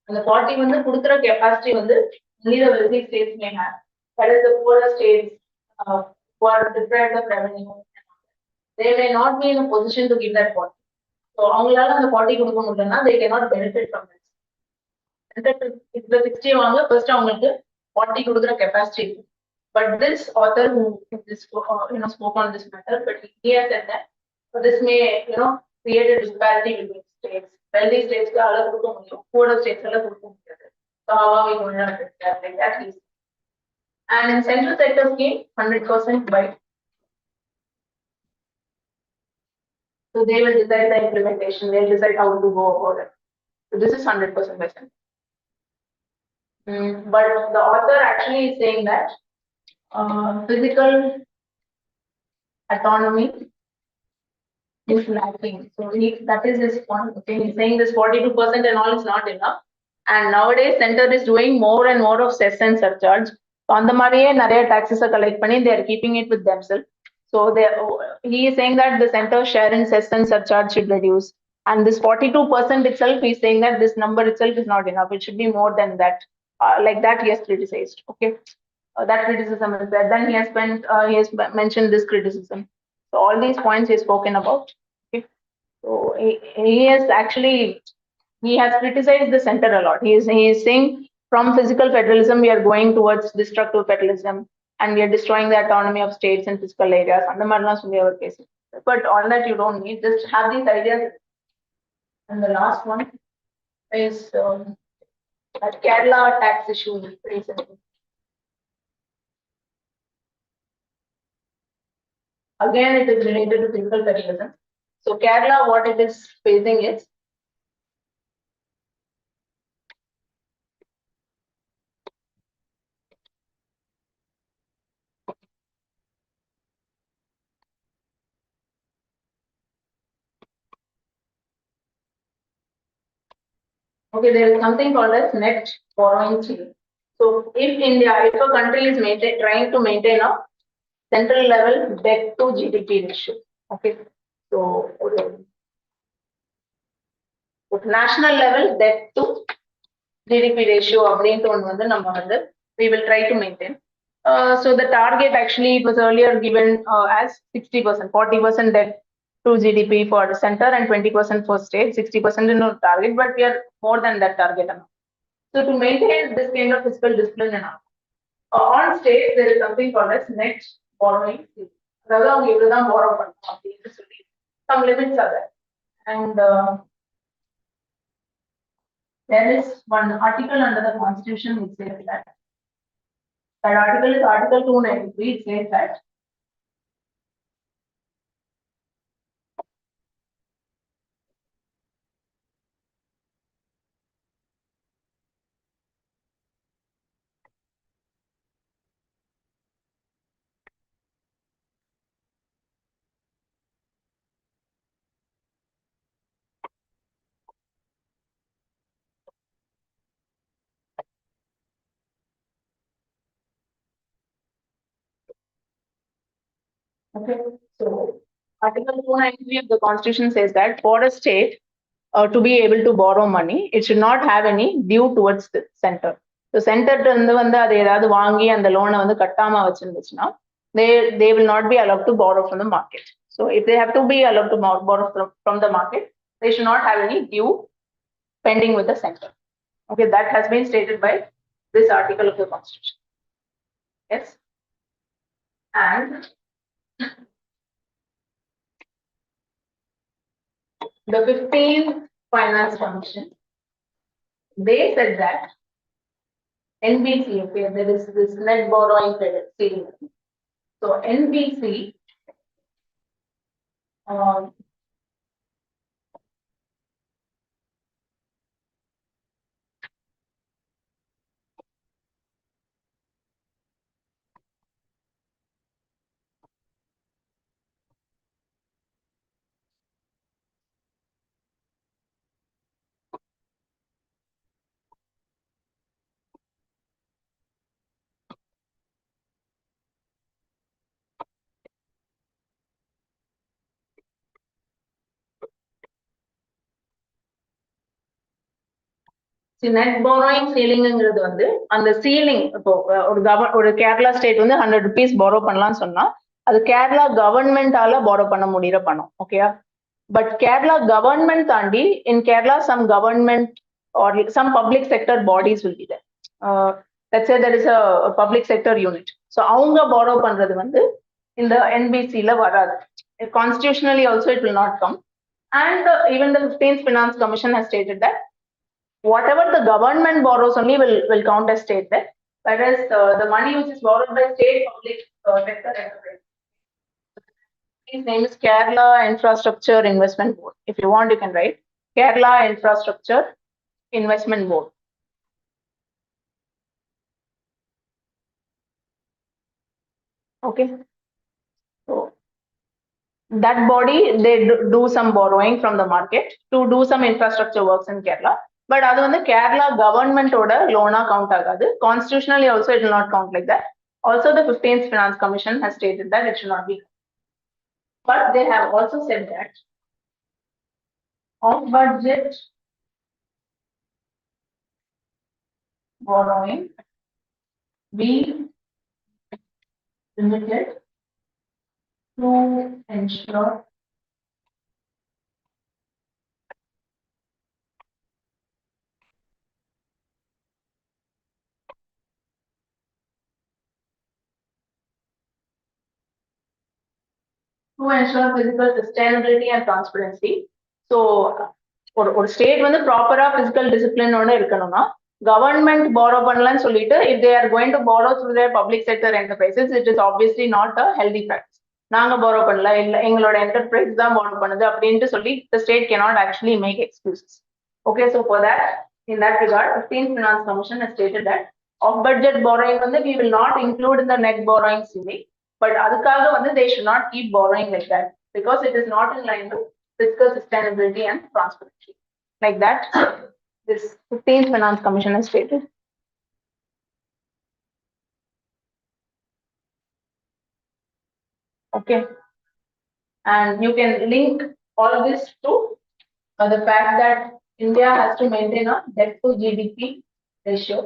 [SPEAKER 1] அந்த 40 வந்து கொடுக்குற capacity வந்து only the wealthy states may have. That is the poorer states who are deprived of revenue. They may not be in a position to give that 40. So அவங்களால அந்த 40 கொடுக்க முடியலன்னா they cannot benefit from it. If the 60 வாங்க first அவங்களுக்கு 40 கொடுக்குற capacity. But this author who spoke on this matter, but he has said that this may create a disparity between states. Wealthy states க்கு அளவு கொடுக்க முடியும், poorer states க்கு கொடுக்க முடியாது. So how are we going to address that? Like that is. And in central sector scheme, 100% by. So they will decide the implementation. They will decide how to go about it. So this is 100% by center. But the author actually is saying that physical autonomy is lacking. So that is his point. Okay, he's saying this 42% and all is not enough. And nowadays, center is doing more and more of cess and surcharge. So on the mariye nariya taxes are collect pani, they are keeping it with themselves. So he is saying that the center share in cess and surcharge should reduce. And this 42% itself, he's saying that this number itself is not enough. It should be more than that. Like that, he has criticized. Okay, that criticism is there. Then he has mentioned this criticism. So all these points he's spoken about. Okay, so he has criticized the center a lot. He is saying from physical federalism we are going towards destructive federalism, and we are destroying the autonomy of states and fiscal areas. But all that you don't need. Just have these ideas. And the last one is that Kerala tax issue recently. Again, it is related to fiscal federalism. So Kerala, what it is facing is okay, there is something called as net borrowing yield. So if a country is trying to maintain a central level debt to GDP ratio, okay, so national level debt to GDP ratio we will try to maintain. So the target actually it was earlier given as 60%, 40% debt to GDP for the center and 20% for state, 60% in our target, but we are more than that target. So to maintain this kind of fiscal discipline on state, there is something called as net borrowing. Borrow some limits are there. And there is one article under the Constitution which says that. That article is Article 293. It says that okay. So Article 293 of the Constitution says that for a state to be able to borrow money, it should not have any due towards the center. So center and the loan they will not be allowed to borrow from the market. So if they have to be allowed to borrow from the market, they should not have any due pending with the center. Okay, that has been stated by this article of the Constitution. Yes. And the 15th Finance Commission, they said that NBC, okay, there is this net borrowing credit ceiling. So NBC, net borrowing ceiling-ங்கிறது வந்து அந்த ceiling இப்போ ஒரு Kerala state வந்து 100 rupees borrow பண்ணலாம்னு சொன்னா அது Kerala கவர்மெண்டால borrow பண்ண முடியற பணம், ஓகேயா? பட் கேரளா கவர்மெண்ட் தாண்டி in Kerala some government or some public sector bodies will be there. Let's say there is a public sector unit. So அவங்க borrow பண்றது வந்து இந்த NBC-ல வராது. Constitutionally also it will not come. And even the 15th Finance Commission has stated that whatever the government borrows only will count as state debt, whereas the money which is borrowed by state public sector enterprise. His name is Kerala Infrastructure Investment Board. If you want, you can write Kerala Infrastructure Investment Board. Okay. So that body, they do some borrowing from the market to do some infrastructure works in Kerala. But அது வந்து கேரளா கவர்மெண்டோட லோனா count ஆகாது. Constitutionally also it will not count like that. Also the 15th Finance Commission has stated that it should not be. But they have also said that off budget borrowing be limited to ensure physical sustainability and transparency. So ஒரு state வந்து ப்ராப்பரா physical டிசிப்ளினோட இருக்கணும்னா government borrow பண்ணலன்னு சொல்லிட்டு if they are going to borrow through their public sector enterprises, it is obviously not a healthy practice. நாங்க borrow பண்ணல, இல்ல எங்களோட enterprise தான் borrow பண்ணுது அப்படின்ட்டு சொல்லி the state cannot actually make excuses. Okay, so for that, in that regard, 15th Finance Commission has stated that off budget borrowing வந்து we will not include in the net borrowing ceiling, but அதுக்காக வந்து they should not keep borrowing like that because it is not in line with fiscal sustainability and transparency. Like that, this 15th Finance Commission has stated. Okay. And you can link all of this to the fact that India has to maintain a debt to GDP ratio.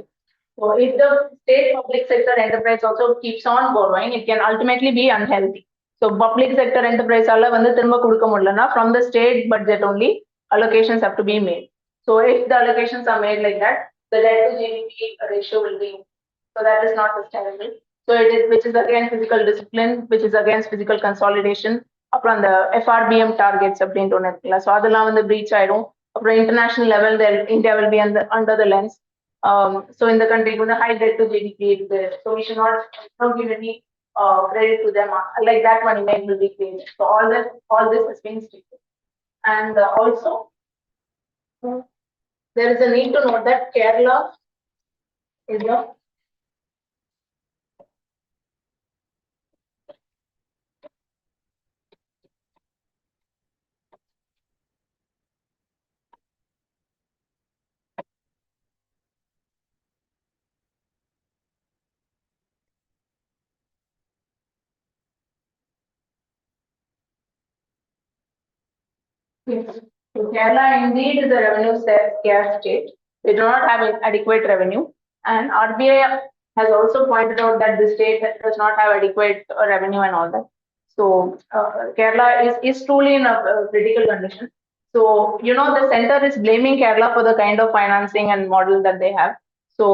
[SPEAKER 1] So if the state public sector enterprise also keeps on borrowing, it can ultimately be unhealthy. So public sector enterprise alla வந்து திரும்ப கொடுக்க முடியலனா from the state budget only allocations have to be made. So if the allocations are made like that, the debt to GDP ratio will be, so that is not sustainable. So it is, which is again physical discipline, which is against fiscal consolidation. அப்புறம் அந்த FRBM targets அப்படின்ட்டு ஒன்று இருக்குல்ல, so அதெல்லாம் வந்து breach ஆயிடும். அப்புறம் international level there India will be under the lens. So in the country with a high debt to GDP, so we should not give any credit to them. Like that money will be created. So all this is being stated. And also there is a need to note that Kerala is a So Kerala indeed is a revenue scarce state. They do not have adequate revenue, and RBI has also pointed out that the state does not have adequate revenue and all that. So Kerala is truly in a critical condition. So you know the center is blaming Kerala for the kind of financing and model that they have. So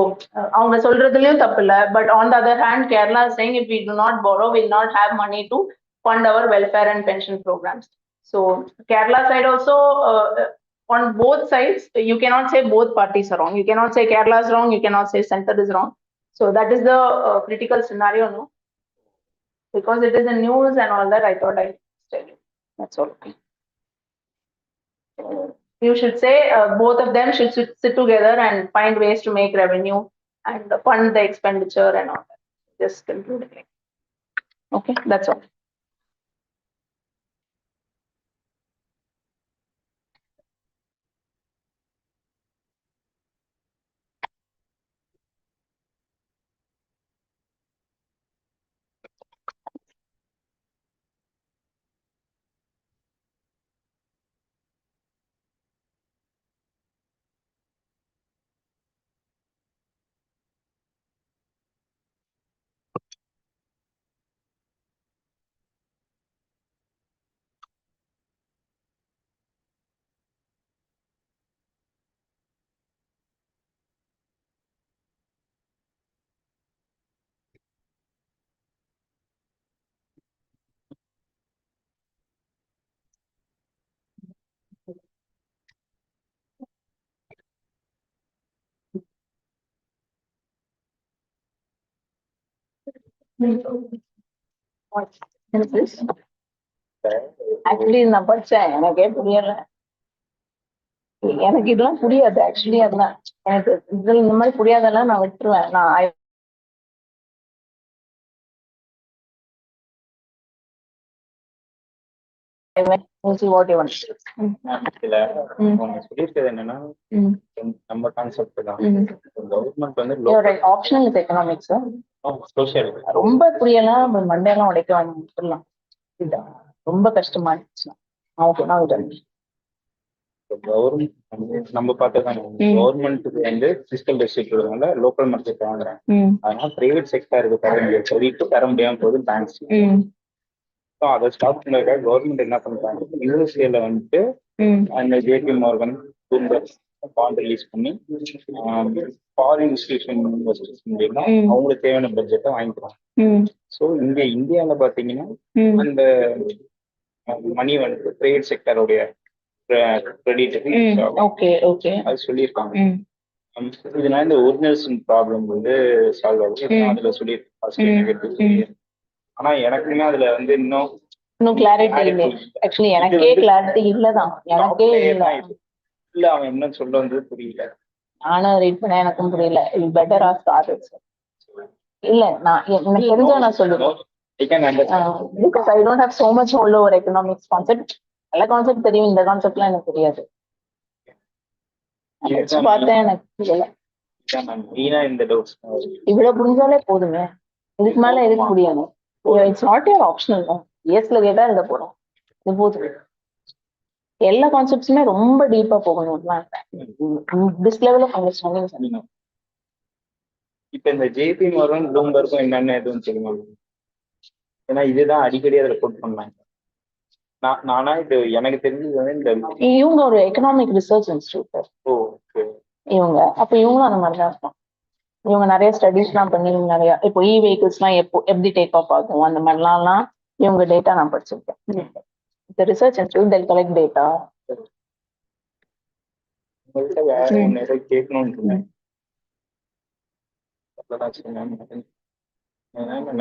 [SPEAKER 1] அவங்க சொல்றதுலயும் தப்பு இல்ல, but on the other hand, Kerala is saying if we do not borrow, we will not have money to fund our welfare and pension programs. So Kerala side also, on both sides, you cannot say both parties are wrong. You cannot say Kerala is wrong. You cannot say center is wrong. So that is the critical scenario, no? Because it is in news and all that, I thought I'd tell you. That's all. You should say both of them should sit together and find ways to make revenue and fund the expenditure and all that. Just concluding. Okay, that's all. What is this? Actually, நான் படிச்சேன் எனக்கே புரியல. எனக்கு இதெல்லாம் புரியாது actually. அதெல்லாம் எனக்கு இதுல இந்த மாதிரி புரியாதெல்லாம் நான் விட்டுருவேன். நான் what you want.
[SPEAKER 2] சொல்லிருக்கிறது என்னன்னா நம்ம கான்செப்ட் தான். கவர்மெண்ட் வந்து
[SPEAKER 1] ஆப்ஷனல் வித் எக்கனாமிக்ஸ்
[SPEAKER 2] சோஷியல்
[SPEAKER 1] ரொம்ப புரியலாம். மண்டையெல்லாம் உடைக்க வாங்கிடலாம். ரொம்ப கஷ்டமா இருந்துச்சு.
[SPEAKER 2] கவர்மெண்ட் நம்ம பார்த்ததான் கவர்மெண்ட்டுக்கு வந்து பிசிக்கல் டெசிஷன் லோக்கல் மார்க்கெட் வாங்குறேன். அதனால பிரைவேட் செக்டருக்கு தர முடியாது சொல்லிட்டு தர முடியாம போகுது பேங்க்ஸ். அதை ஸ்டாப் பண்ணதுக்காக கவர்மெண்ட் என்ன பண்றாங்க, யூஎஸ்ஏல வந்துட்டு அந்த ஜேபி மார்கன் பாண்ட் ரிலீஸ் பண்ணி ஃபாரின் இன்ஸ்டிடியூஷன் இன்வெஸ்டர்ஸ் மூலியமா அவங்களுக்கு தேவையான பட்ஜெட்டை வாங்கிக்கிறாங்க. ஸோ இங்க இந்தியாவில பாத்தீங்கன்னா அந்த மணி வந்துட்டு பிரைவேட் செக்டருடைய கிரெடிட் அது சொல்லியிருக்காங்க. இதனால இந்த ஒரிஜினல்ஸ் ப்ராப்ளம் வந்து சால்வ் ஆகுது. அதுல சொல்லியிருக்காங்க. ஆனா எனக்குமே அதுல வந்து இன்னும்
[SPEAKER 1] கிளாரிட்டி இல்லை. ஆக்சுவலி எனக்கே கிளாரிட்டி இல்லதான். எனக்கே
[SPEAKER 2] இல்ல அவன் என்ன சொல்ல வந்தது புரியல.
[SPEAKER 1] நானும் ரீட் பண்ண எனக்கும் புரியல. இது பெட்டர் ஆஃப் ஆர்டர்ஸ். இல்ல நான் எனக்கு தெரிஞ்சா நான் சொல்லுவேன். Because I don't have so much hold over economics concept. நல்ல கான்செப்ட் தெரியும், இந்த கான்செப்ட்லாம் எனக்கு தெரியாது. பார்த்தேன் எனக்கு புரியல. இவ்வளவு புரிஞ்சாலே போதுமே, இதுக்கு மேல எதுக்கு புரியணும்? It's not your optional. இயர்ஸ்ல கேட்டா எழுத போறோம். இது போதும். எல்லா கான்செப்ட்ஸுமே ரொம்ப டீப்பா போகணும். This level of understanding.
[SPEAKER 2] இப்ப இந்த ஜேபி மார்கன் ப்ளூம்பர்க்கும் என்னென்ன எதுவும் தெரியுமா? ஏன்னா இதுதான் அடிக்கடி அதில் கோட் பண்ணாங்க. நானா இது எனக்கு தெரிஞ்சது வந்து இந்த
[SPEAKER 1] இவங்க ஒரு எக்கனாமிக் ரிசர்ச் இன்ஸ்டிடியூட். இவங்க அப்ப இவங்களும் அந்த மாதிரி தான் இருக்கும். இவங்க நிறைய ஸ்டடிஸ் எல்லாம் பண்ணி நிறைய இப்போ இ வெஹிக்கிள்ஸ் எல்லாம் எப்படி டேக் ஆஃப் ஆகும் அந்த மாதிரிலாம் இவங்க டேட்டா நான் படிச்சிருக்கேன். இந்த research institute they'll collect data.
[SPEAKER 2] நிறைய கேட்கணும்னு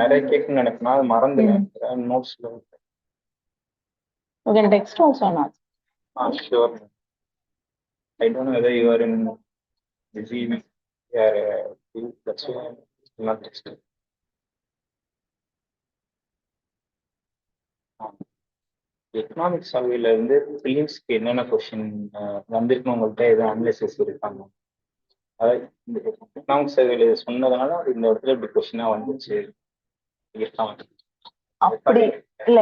[SPEAKER 2] நிறைய கேட்கணும்னு நினைப்பேன். அது மறந்துடுவேன் நோட்ஸ்ல.
[SPEAKER 1] Okay, text also not.
[SPEAKER 2] Sure. I don't know whether you are in busy. That's why I'm not texting. Economic சர்வேல இருந்து பிலிம்ஸ்க்கு என்னென்ன கொஸ்டின் வந்திருக்கும் உங்கள்கிட்ட எதுவும் அனலிசிஸ் இருக்காங்க? அதாவது இந்த எக்கனாமிக் சர்வேல சொன்னதுனால இந்த இடத்துல இப்படி கொஸ்டினா வந்துச்சு.
[SPEAKER 1] அப்படி இல்ல,